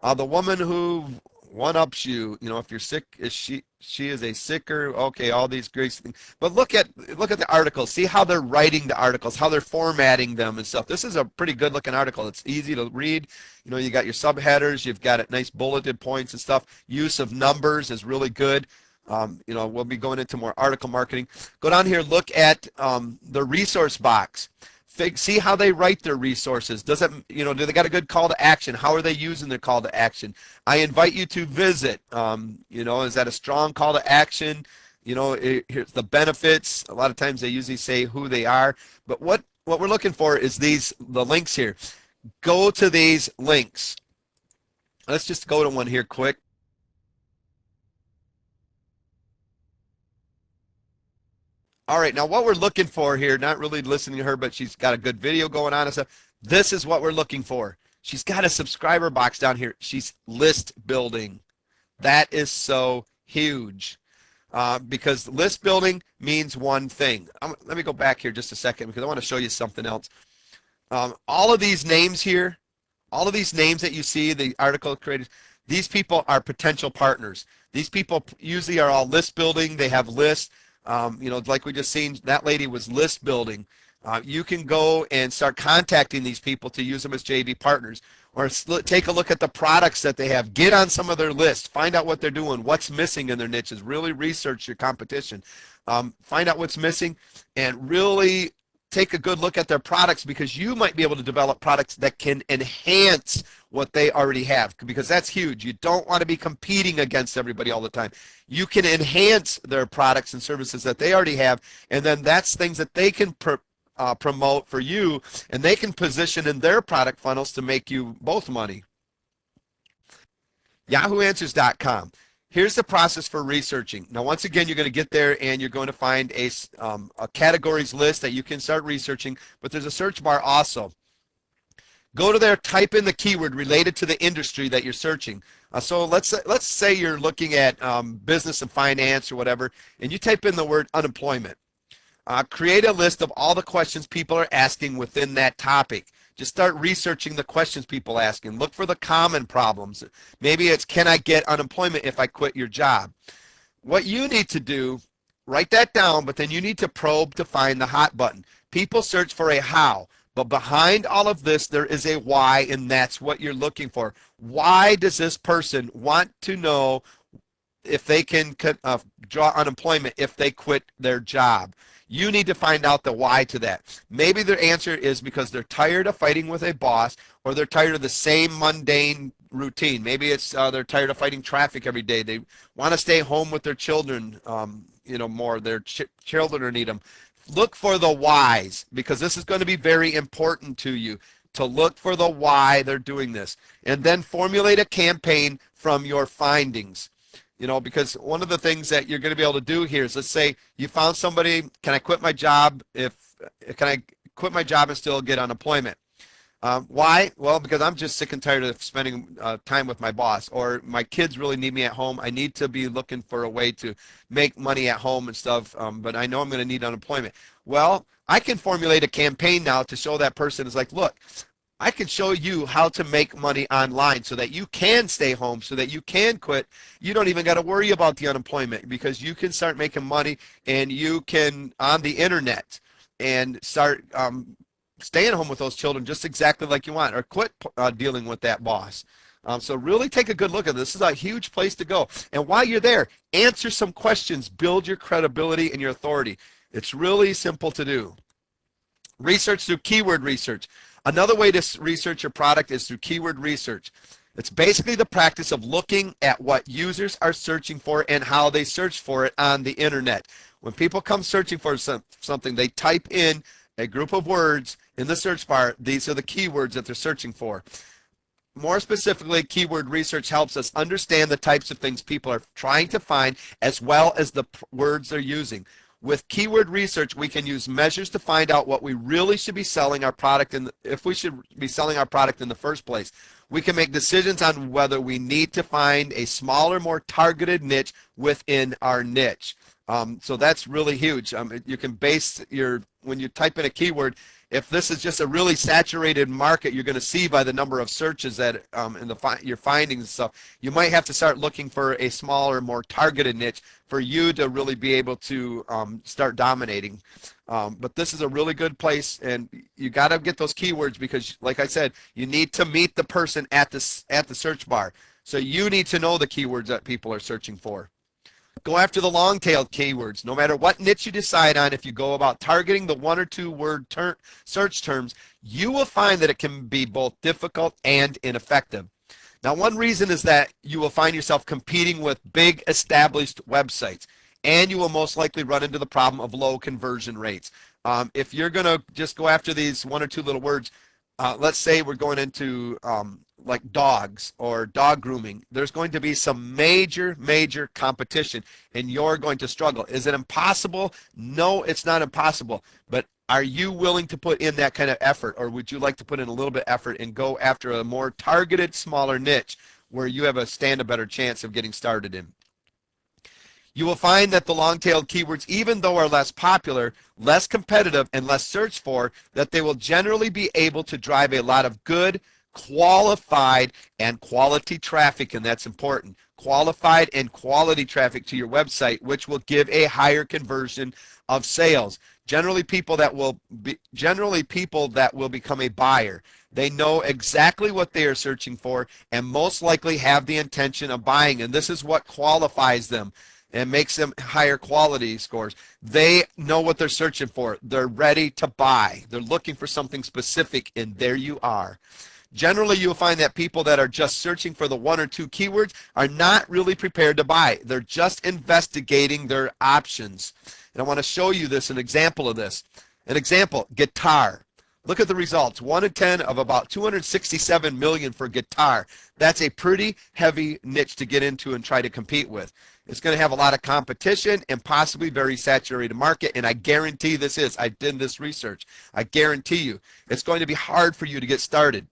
The woman who one-ups you, if you're sick, she is a sicker. Okay, all these great things. But look at the articles. See how they're writing the articles, how they're formatting them and stuff. This is a pretty good-looking article. It's easy to read. You got your subheaders. You've got it nice bulleted points and stuff. Use of numbers is really good. We'll be going into more article marketing. Go down here. Look at the resource box. See how they write their resources. Do they got a good call to action? How are they using their call to action? I invite you to visit. Is that a strong call to action? Here's the benefits. A lot of times they usually say who they are. But what we're looking for is the links here. Go to these links. Let's just go to one here quick. All right, now what we're looking for here, not really listening to her, but she's got a good video going on and stuff. This is what we're looking for. She's got a subscriber box down here. She's list building. That is so huge because list building means one thing. Let me go back here just a second because I want to show you something else. All of these names here, all of these names that you see, the article creators, these people are potential partners. These people usually are all list building. They have lists. Like we just seen, that lady was list building. You can go and start contacting these people to use them as JV partners, or take a look at the products that they have. Get on some of their lists. Find out what they're doing, what's missing in their niches. Really research your competition. Find out what's missing and really take a good look at their products, because you might be able to develop products that can enhance what they already have, because that's huge. You don't want to be competing against everybody all the time. You can enhance their products and services that they already have, and then that's things that they can promote for you, and they can position in their product funnels to make you both money. YahooAnswers.com. Here's the process for researching. Now, once again, you're going to get there and you're going to find a categories list that you can start researching, but there's a search bar also. Go to there, type in the keyword related to the industry that you're searching. So let's say you're looking at business and finance or whatever, and you type in the word unemployment. Create a list of all the questions people are asking within that topic. Just start researching the questions people ask and look for the common problems. Maybe it's, can I get unemployment if I quit your job? What you need to do, write that down, but then you need to probe to find the hot button. People search for a how, but behind all of this, there is a why, and that's what you're looking for. Why does this person want to know if they can draw unemployment if they quit their job? You need to find out the why to that. Maybe their answer is because they're tired of fighting with a boss, or they're tired of the same mundane routine. Maybe it's they're tired of fighting traffic every day. They want to stay home with their children, more. Their children need them. Look for the whys, because this is going to be very important to you, to look for the why they're doing this. And then formulate a campaign from your findings. Because one of the things that you're going to be able to do here is, let's say you found somebody, can I quit my job and still get unemployment? Why? Well, because I'm just sick and tired of spending time with my boss, or my kids really need me at home. I need to be looking for a way to make money at home and stuff, but I know I'm going to need unemployment. Well, I can formulate a campaign now to show that person is like, look, I can show you how to make money online so that you can stay home, so that you can quit. You don't even got to worry about the unemployment, because you can start making money, and you can on the internet and start staying home with those children just exactly like you want, or quit dealing with that boss. So really take a good look at this. This is a huge place to go. And while you're there, answer some questions. Build your credibility and your authority. It's really simple to do. Research through keyword research. Another way to research your product is through keyword research. It's basically the practice of looking at what users are searching for and how they search for it on the internet. When people come searching for something, they type in a group of words in the search bar. These are the keywords that they're searching for. More specifically, keyword research helps us understand the types of things people are trying to find, as well as the words they're using. With keyword research, we can use measures to find out what we really should be selling our product in, if we should be selling our product in the first place. We can make decisions on whether we need to find a smaller, more targeted niche within our niche. So that's really huge. You can base when you type in a keyword, if this is just a really saturated market, you're going to see by the number of searches that in your findings and stuff, you might have to start looking for a smaller, more targeted niche for you to really be able to start dominating. But this is a really good place, and you got to get those keywords, because, like I said, you need to meet the person at the search bar. So you need to know the keywords that people are searching for. Go after the long-tailed keywords. No matter what niche you decide on, if you go about targeting the 1 or 2 word search terms, you will find that it can be both difficult and ineffective. Now, one reason is that you will find yourself competing with big established websites, and you will most likely run into the problem of low conversion rates. If you're going to just go after these 1 or 2 little words, let's say we're going into like dogs or dog grooming, there's going to be some major competition, and you're going to struggle. Is it impossible? No, it's not impossible. But are you willing to put in that kind of effort, or would you like to put in a little bit of effort and go after a more targeted, smaller niche where you have a better chance of getting started in? You will find that the long-tailed keywords, even though are less popular, less competitive, and less searched for, that they will generally be able to drive a lot of good, qualified, and quality traffic, and that's important. Qualified and quality traffic to your website, which will give a higher conversion of sales. Generally people that will become a buyer. They know exactly what they are searching for, and most likely have the intention of buying, and this is what qualifies them and makes them higher quality scores. They know what they're searching for. They're ready to buy. They're looking for something specific, and there you are. Generally, you'll find that people that are just searching for the 1 or 2 keywords are not really prepared to buy. They're just investigating their options. And I want to show you an example of this. An example, guitar. Look at the results. 1 in 10 of about 267 million for guitar. That's a pretty heavy niche to get into and try to compete with. It's going to have a lot of competition and possibly very saturated market, and I guarantee I did this research. I guarantee you it's going to be hard for you to get started.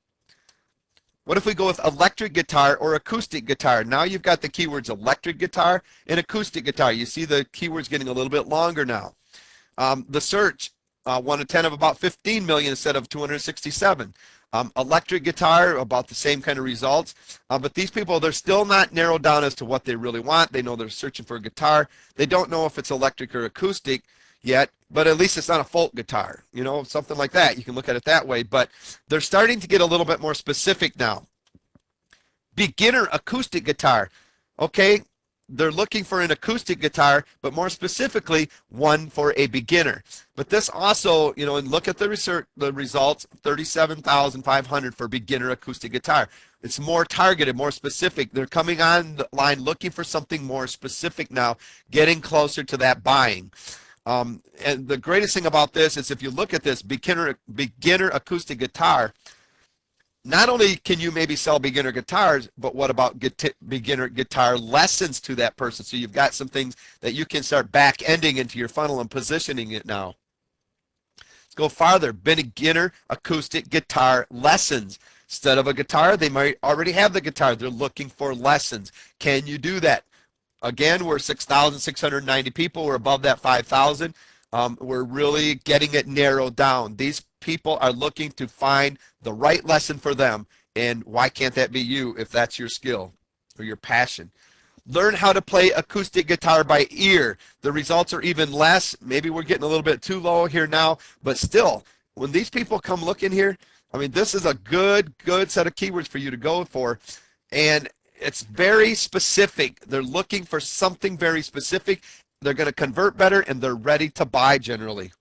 What if we go with electric guitar or acoustic guitar? Now you've got the keywords electric guitar and acoustic guitar. You see the keywords getting a little bit longer now. The search, 1 in 10 of about 15 million instead of 267. Electric guitar, about the same kind of results. But these people, they're still not narrowed down as to what they really want. They know they're searching for a guitar. They don't know if it's electric or acoustic yet, but at least it's not a folk guitar, something like that. You can look at it that way, but they're starting to get a little bit more specific now. Beginner acoustic guitar. Okay, they're looking for an acoustic guitar, but more specifically, one for a beginner. But this also, and look at the research, the results, 37,500 for beginner acoustic guitar. It's more targeted, more specific. They're coming online looking for something more specific now, getting closer to that buying. And the greatest thing about this is if you look at this beginner acoustic guitar, not only can you maybe sell beginner guitars, but what about beginner guitar lessons to that person? So you've got some things that you can start back-ending into your funnel and positioning it now. Let's go farther. Beginner acoustic guitar lessons. Instead of a guitar, they might already have the guitar. They're looking for lessons. Can you do that? Again, we're 6,690 people. We're above that 5,000. We're really getting it narrowed down. These people are looking to find the right lesson for them, and why can't that be you if that's your skill or your passion? Learn how to play acoustic guitar by ear. The results are even less. Maybe we're getting a little bit too low here now, but still, when these people come looking here, I mean, this is a good set of keywords for you to go for, and it's very specific. They're looking for something very specific. They're going to convert better, and they're ready to buy generally.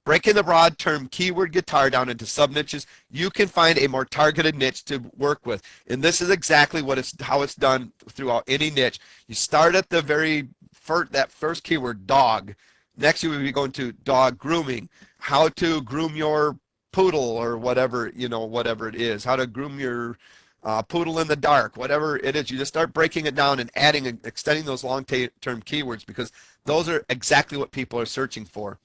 Breaking the broad term keyword guitar down into sub-niches, you can find a more targeted niche to work with. And this is exactly how it's done throughout any niche. You start at the very first keyword, dog. Next, you will be going to dog grooming, how to groom your poodle or whatever, whatever it is, how to groom your poodle in the dark, whatever it is. You just start breaking it down and adding and extending those long-term keywords, because those are exactly what people are searching for.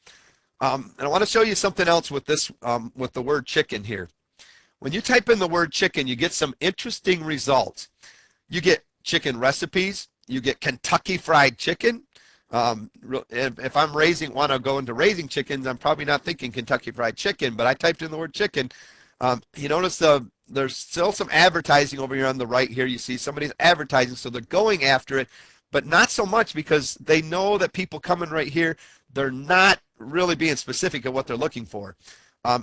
And I want to show you something else with this, with the word chicken here. When you type in the word chicken, you get some interesting results. You get chicken recipes. You get Kentucky Fried Chicken. If I'm want to go into raising chickens, I'm probably not thinking Kentucky Fried Chicken, but I typed in the word chicken. You notice there's still some advertising over here on the right here. You see somebody's advertising, so they're going after it, but not so much, because they know that people coming right here, they're not really being specific at what they're looking for.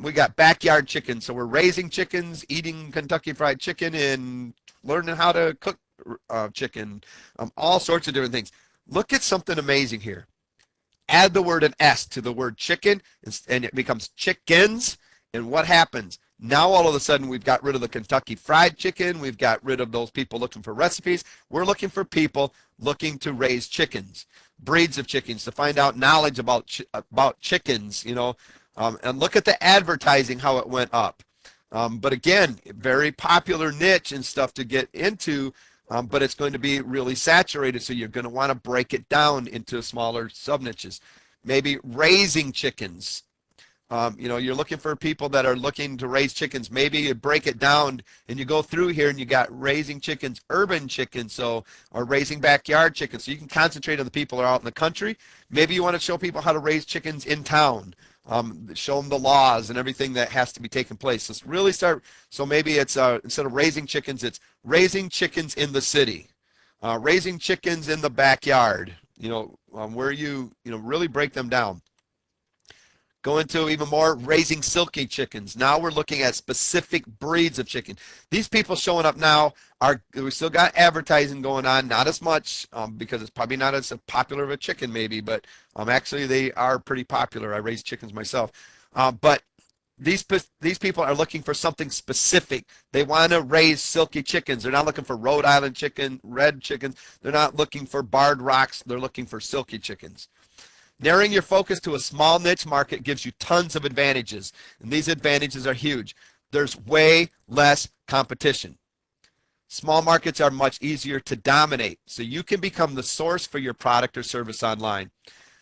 We got backyard chicken, so we're raising chickens, eating Kentucky Fried Chicken, and learning how to cook chicken, all sorts of different things. Look at something amazing here. Add the word an S to the word chicken, and it becomes chickens, and what happens? Now all of a sudden we've got rid of the Kentucky Fried Chicken, we've got rid of those people looking for recipes. We're looking for people looking to raise chickens, breeds of chickens, to find out knowledge about chickens, and look at the advertising, how it went up. But again, very popular niche and stuff to get into, but it's going to be really saturated, so you're going to want to break it down into smaller sub-niches. Maybe raising chickens. You're looking for people that are looking to raise chickens. Maybe you break it down and you go through here and you got raising chickens, urban chickens, or raising backyard chickens. So you can concentrate on the people that are out in the country. Maybe you want to show people how to raise chickens in town. Show them the laws and everything that has to be taking place. Let's really start. So maybe it's instead of raising chickens, it's raising chickens in the city, raising chickens in the backyard. Where you really break them down. Go into even more, raising silky chickens. Now we're looking at specific breeds of chicken. These people showing up now we still got advertising going on, not as much because it's probably not as popular of a chicken maybe, but actually they are pretty popular. I raise chickens myself. But these people are looking for something specific. They want to raise silky chickens. They're not looking for Rhode Island chicken, red chickens. They're not looking for barred rocks. They're looking for silky chickens. Narrowing your focus to a small niche market gives you tons of advantages, and these advantages are huge. There's way less competition. Small markets are much easier to dominate, so you can become the source for your product or service online.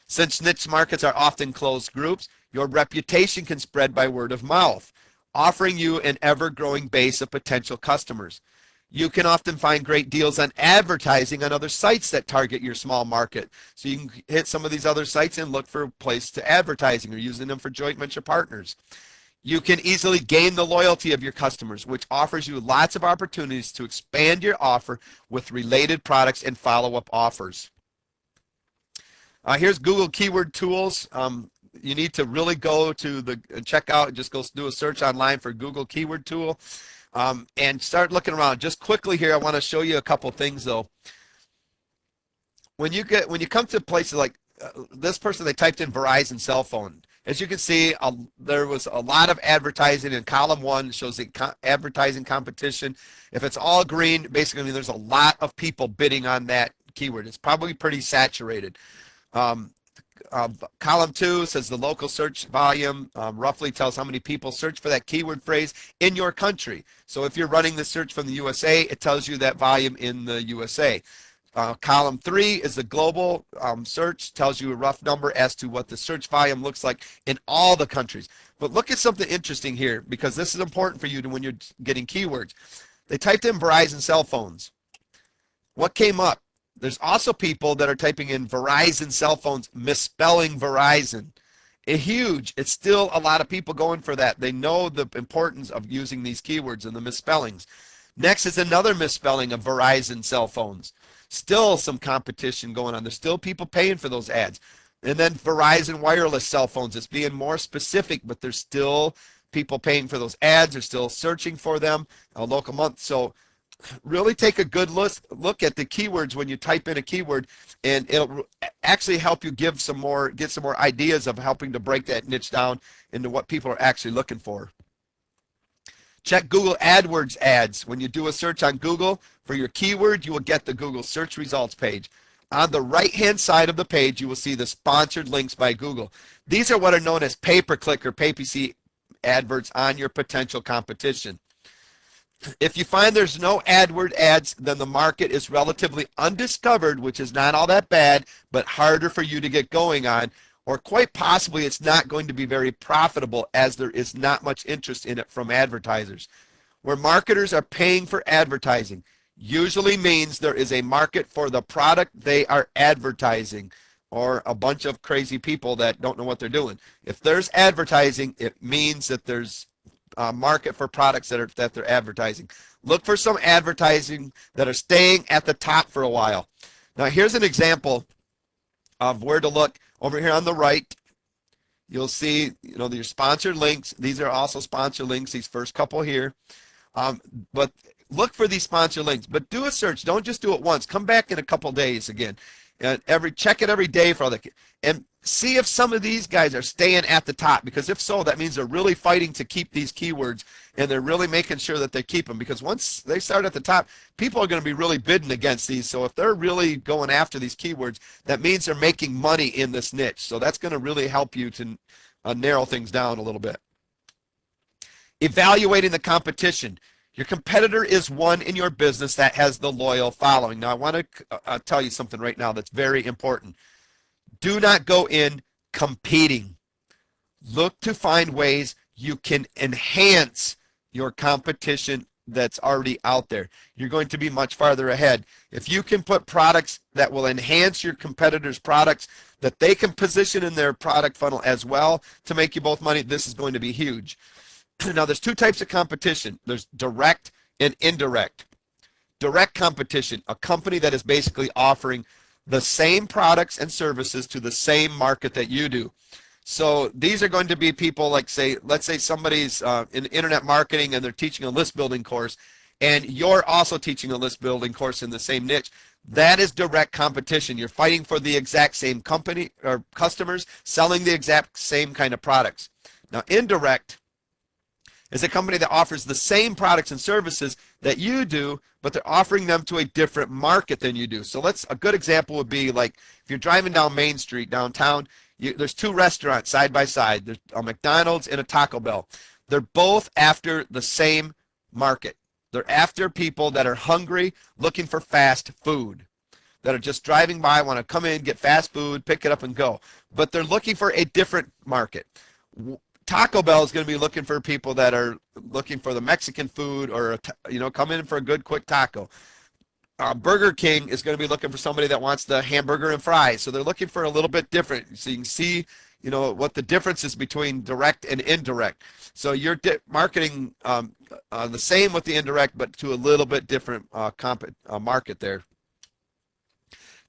Since niche markets are often closed groups, your reputation can spread by word of mouth, offering you an ever-growing base of potential customers. You can often find great deals on advertising on other sites that target your small market. So you can hit some of these other sites and look for a place to advertising or using them for joint venture partners. You can easily gain the loyalty of your customers, which offers you lots of opportunities to expand your offer with related products and follow-up offers. Here's Google Keyword Tools. You need to really go to check out, just go do a search online for Google Keyword Tool. And start looking around. Just quickly here, I want to show you a couple things though. when you come to places like this person, they typed in Verizon cell phone. As you can see, there was a lot of advertising in column 1. It shows the advertising competition. If it's all green, basically there's a lot of people bidding on that keyword. It's probably pretty saturated. Um, Column 2 says the local search volume roughly tells how many people search for that keyword phrase in your country. So if you're running the search from the USA, it tells you that volume in the USA. Column 3 is the global search, tells you a rough number as to what the search volume looks like in all the countries. But look at something interesting here, because this is important for you when you're getting keywords. They typed in Verizon cell phones. What came up? There's also people that are typing in Verizon cell phones, misspelling Verizon. Huge. It's still a lot of people going for that. They know the importance of using these keywords and the misspellings. Next is another misspelling of Verizon cell phones. Still some competition going on. There's still people paying for those ads. And then Verizon wireless cell phones. It's being more specific, but there's still people paying for those ads. They're still searching for them. A local month. So really take a good look at the keywords when you type in a keyword, and it'll actually help you get some more ideas of helping to break that niche down into what people are actually looking for. Check Google AdWords ads. When you do a search on Google for your keyword, you will get the Google search results page. On the right-hand side of the page, you will see the sponsored links by Google. These are what are known as pay-per-click or pay-per-see adverts on your potential competition. If you find there's no AdWord ads, then the market is relatively undiscovered, which is not all that bad, but harder for you to get going on, or quite possibly it's not going to be very profitable as there is not much interest in it from advertisers. Where marketers are paying for advertising usually means there is a market for the product they are advertising, or a bunch of crazy people that don't know what they're doing. If there's advertising, it means that there's market for products that they're advertising. Look for some advertising that are staying at the top for a while. Now here's an example of where to look. Over here on the right, you'll see your sponsored links. These are also sponsored links, these first couple here. But look for these sponsored links. But do a search. Don't just do it once. Come back in a couple days again. And check it every day for all that. And see if some of these guys are staying at the top, because if so, that means they're really fighting to keep these keywords, and they're really making sure that they keep them, because once they start at the top, people are going to be really bidding against these. So if they're really going after these keywords, that means they're making money in this niche. So that's going to really help you to narrow things down a little bit. Evaluating the competition. Your competitor is one in your business that has the loyal following. Now I want to tell you something right now that's very important. Do not go in competing. Look to find ways you can enhance your competition that's already out there. You're going to be much farther ahead. If you can put products that will enhance your competitors' products that they can position in their product funnel as well to make you both money, this is going to be huge. Now there's two types of competition. There's direct and indirect. Direct competition, a company that is basically offering the same products and services to the same market that you do. So these are going to be people like, let's say somebody's in internet marketing and they're teaching a list building course, and you're also teaching a list building course in the same niche. That is direct competition. You're fighting for the exact same company or customers, selling the exact same kind of products. Now indirect is a company that offers the same products and services that you do, but they're offering them to a different market than you do. So a good example would be like if you're driving down Main Street downtown, there's two restaurants side by side. There's a McDonald's and a Taco Bell. They're both after the same market. They're after people that are hungry, looking for fast food, that are just driving by, want to come in, get fast food, pick it up and go. But they're looking for a different market. Taco Bell is going to be looking for people that are looking for the Mexican food, or come in for a good quick taco. Burger King is going to be looking for somebody that wants the hamburger and fries. So they're looking for a little bit different. So you can see, what the difference is between direct and indirect. So you're marketing the same with the indirect, but to a little bit different market there.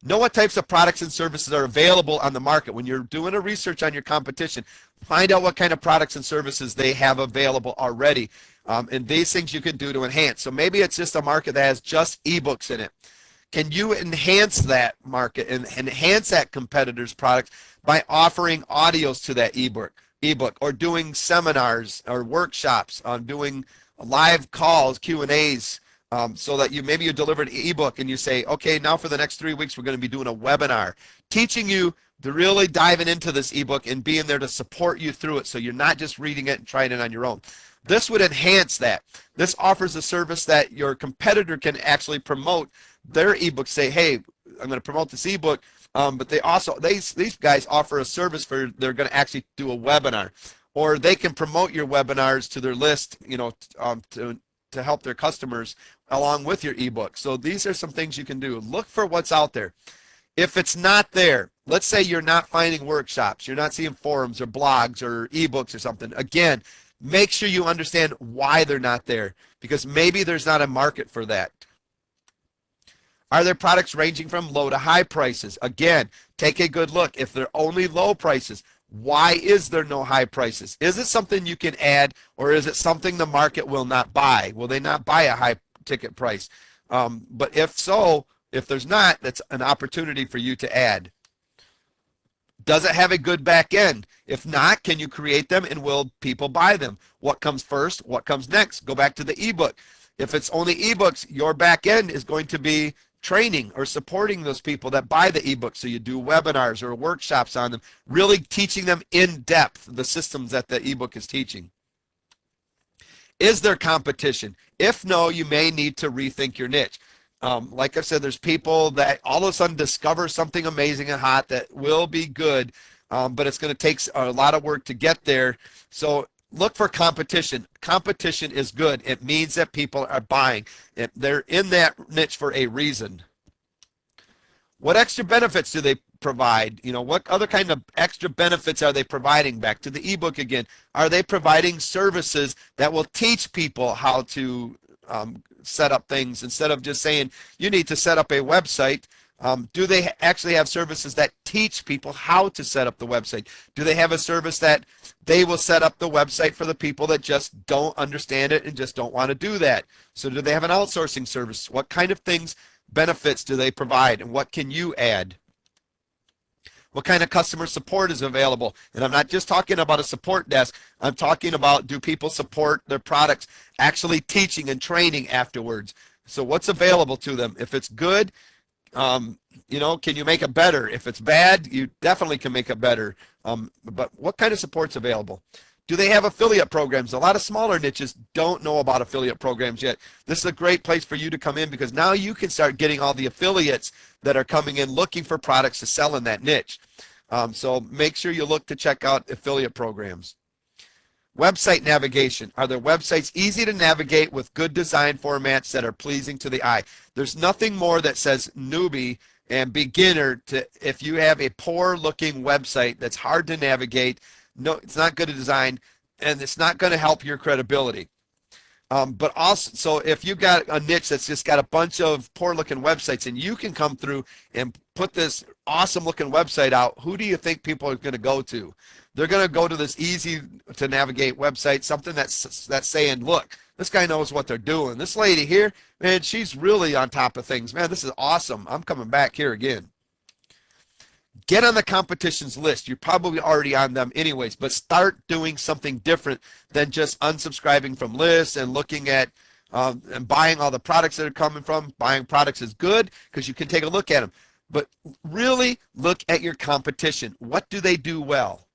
Know what types of products and services are available on the market. When you're doing a research on your competition, find out what kind of products and services they have available already. And these things you can do to enhance. So maybe it's just a market that has just ebooks in it. Can you enhance that market and enhance that competitor's product by offering audios to that ebook, or doing seminars or workshops, doing live calls, Q&As, so that maybe you delivered an ebook and you say, okay, now for the next 3 weeks we're going to be doing a webinar teaching you to really diving into this ebook and being there to support you through it, so you're not just reading it and trying it on your own. This would enhance that. This offers a service that your competitor can actually promote their ebook. Say, hey, I'm going to promote this ebook, but they also, these guys offer a service for, they're going to actually do a webinar, or they can promote your webinars to their list, to help their customers along with your ebook. So these are some things you can do. Look for what's out there. If it's not there, let's say you're not finding workshops, you're not seeing forums or blogs or ebooks or something. Again, make sure you understand why they're not there, because maybe there's not a market for that. Are there products ranging from low to high prices? Again, take a good look. If they're only low prices, why is there no high prices? Is it something you can add, or is it something the market will not buy? Will they not buy a high ticket price? But if so, if there's not, that's an opportunity for you to add. Does it have a good back end? If not, can you create them, and will people buy them? What comes first? What comes next? Go back to the ebook. If it's only ebooks, your back end is going to be training or supporting those people that buy the ebook. So you do webinars or workshops on them, really teaching them in depth the systems that the ebook is teaching. Is there competition? If no, you may need to rethink your niche. Like I said, there's people that all of a sudden discover something amazing and hot that will be good, but it's going to take a lot of work to get there. So look for competition. Competition is good. It means that people are buying. They're in that niche for a reason. What extra benefits do they provide? What other kind of extra benefits are they providing? Back to the ebook again. Are they providing services that will teach people how to set up things, instead of just saying you need to set up a website? Do they actually have services that teach people how to set up the website? Do they have a service that they will set up the website for the people that just don't understand it and just don't want to do that? So do they have an outsourcing service? What kind of things, benefits do they provide, and what can you add? What kind of customer support is available? And I'm not just talking about a support desk. I'm talking about, do people support their products, actually teaching and training afterwards? So what's available to them? If it's good, can you make it better? If it's bad, you definitely can make it better. But what kind of support's available? Do they have affiliate programs? A lot of smaller niches don't know about affiliate programs yet. This is a great place for you to come in, because now you can start getting all the affiliates that are coming in looking for products to sell in that niche. So make sure you look to check out affiliate programs. Website navigation. Are their websites easy to navigate with good design formats that are pleasing to the eye? There's nothing more that says newbie and beginner if you have a poor looking website that's hard to navigate. No, it's not good to design, and it's not going to help your credibility. But also, so if you've got a niche that's just got a bunch of poor looking websites, and you can come through and put this awesome looking website out, who do you think people are going to go to? They're going to go to this easy to navigate website, something that's saying, look, this guy knows what they're doing. This lady here, man, she's really on top of things. Man, this is awesome. I'm coming back here again. Get on the competition's list. You're probably already on them anyways, but start doing something different than just unsubscribing from lists and looking at and buying all the products that are coming from. Buying products is good because you can take a look at them, but really look at your competition. What do they do well?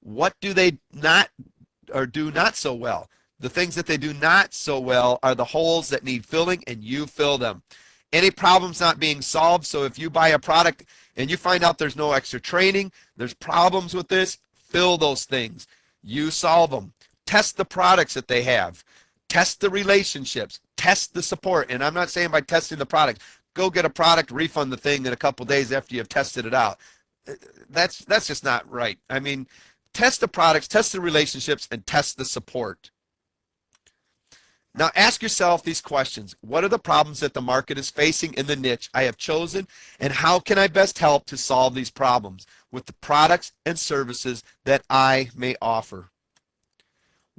What do they not or do not so well? The things that they do not so well are the holes that need filling, and you fill them. Any problems not being solved. So if you buy a product and you find out there's no extra training, there's problems with this, fill those things. You solve them. Test the products that they have. Test the relationships. Test the support. And I'm not saying by testing the product, go get a product, refund the thing in a couple days after you've tested it out. That's just not right. I mean, test the products, test the relationships, and test the support. Now ask yourself these questions. What are the problems that the market is facing in the niche I have chosen, and how can I best help to solve these problems with the products and services that I may offer?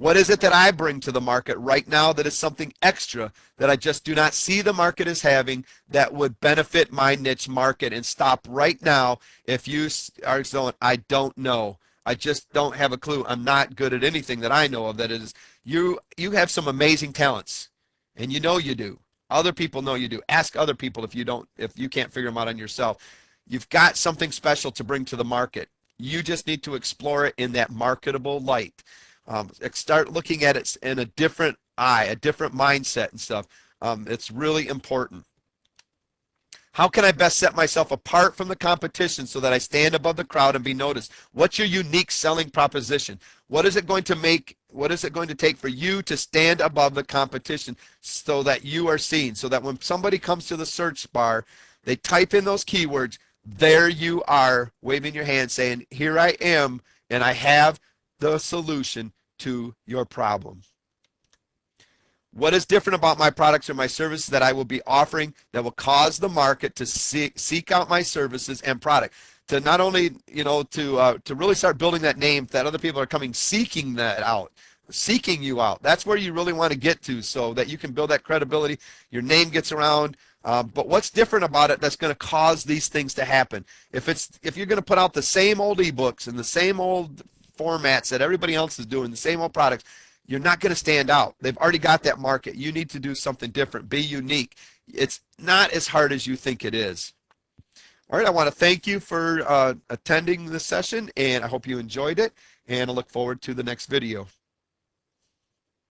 What is it that I bring to the market right now that is something extra that I just do not see the market as having that would benefit my niche market? And stop right now if you are going, I don't know. I just don't have a clue. I'm not good at anything that I know of. That is, you have some amazing talents, and you know you do. Other people know you do. Ask other people if you can't figure them out on yourself. You've got something special to bring to the market. You just need to explore it in that marketable light. Start looking at it in a different eye, a different mindset and stuff. It's really important. How can I best set myself apart from the competition so that I stand above the crowd and be noticed? What's your unique selling proposition? What is it going to take for you to stand above the competition so that you are seen? So that when somebody comes to the search bar, they type in those keywords, there you are, waving your hand saying, here I am, and I have the solution to your problem. What is different about my products or my services that I will be offering that will cause the market to seek out my services and product? To not only, to really start building that name that other people are coming seeking that out, seeking you out. That's where you really want to get to so that you can build that credibility, your name gets around. But what's different about it that's going to cause these things to happen? If you're going to put out the same old ebooks and the same old formats that everybody else is doing, the same old products, you're not going to stand out. They've already got that market. You need to do something different. Be unique. It's not as hard as you think it is. All right, I want to thank you for attending this session, and I hope you enjoyed it, and I look forward to the next video.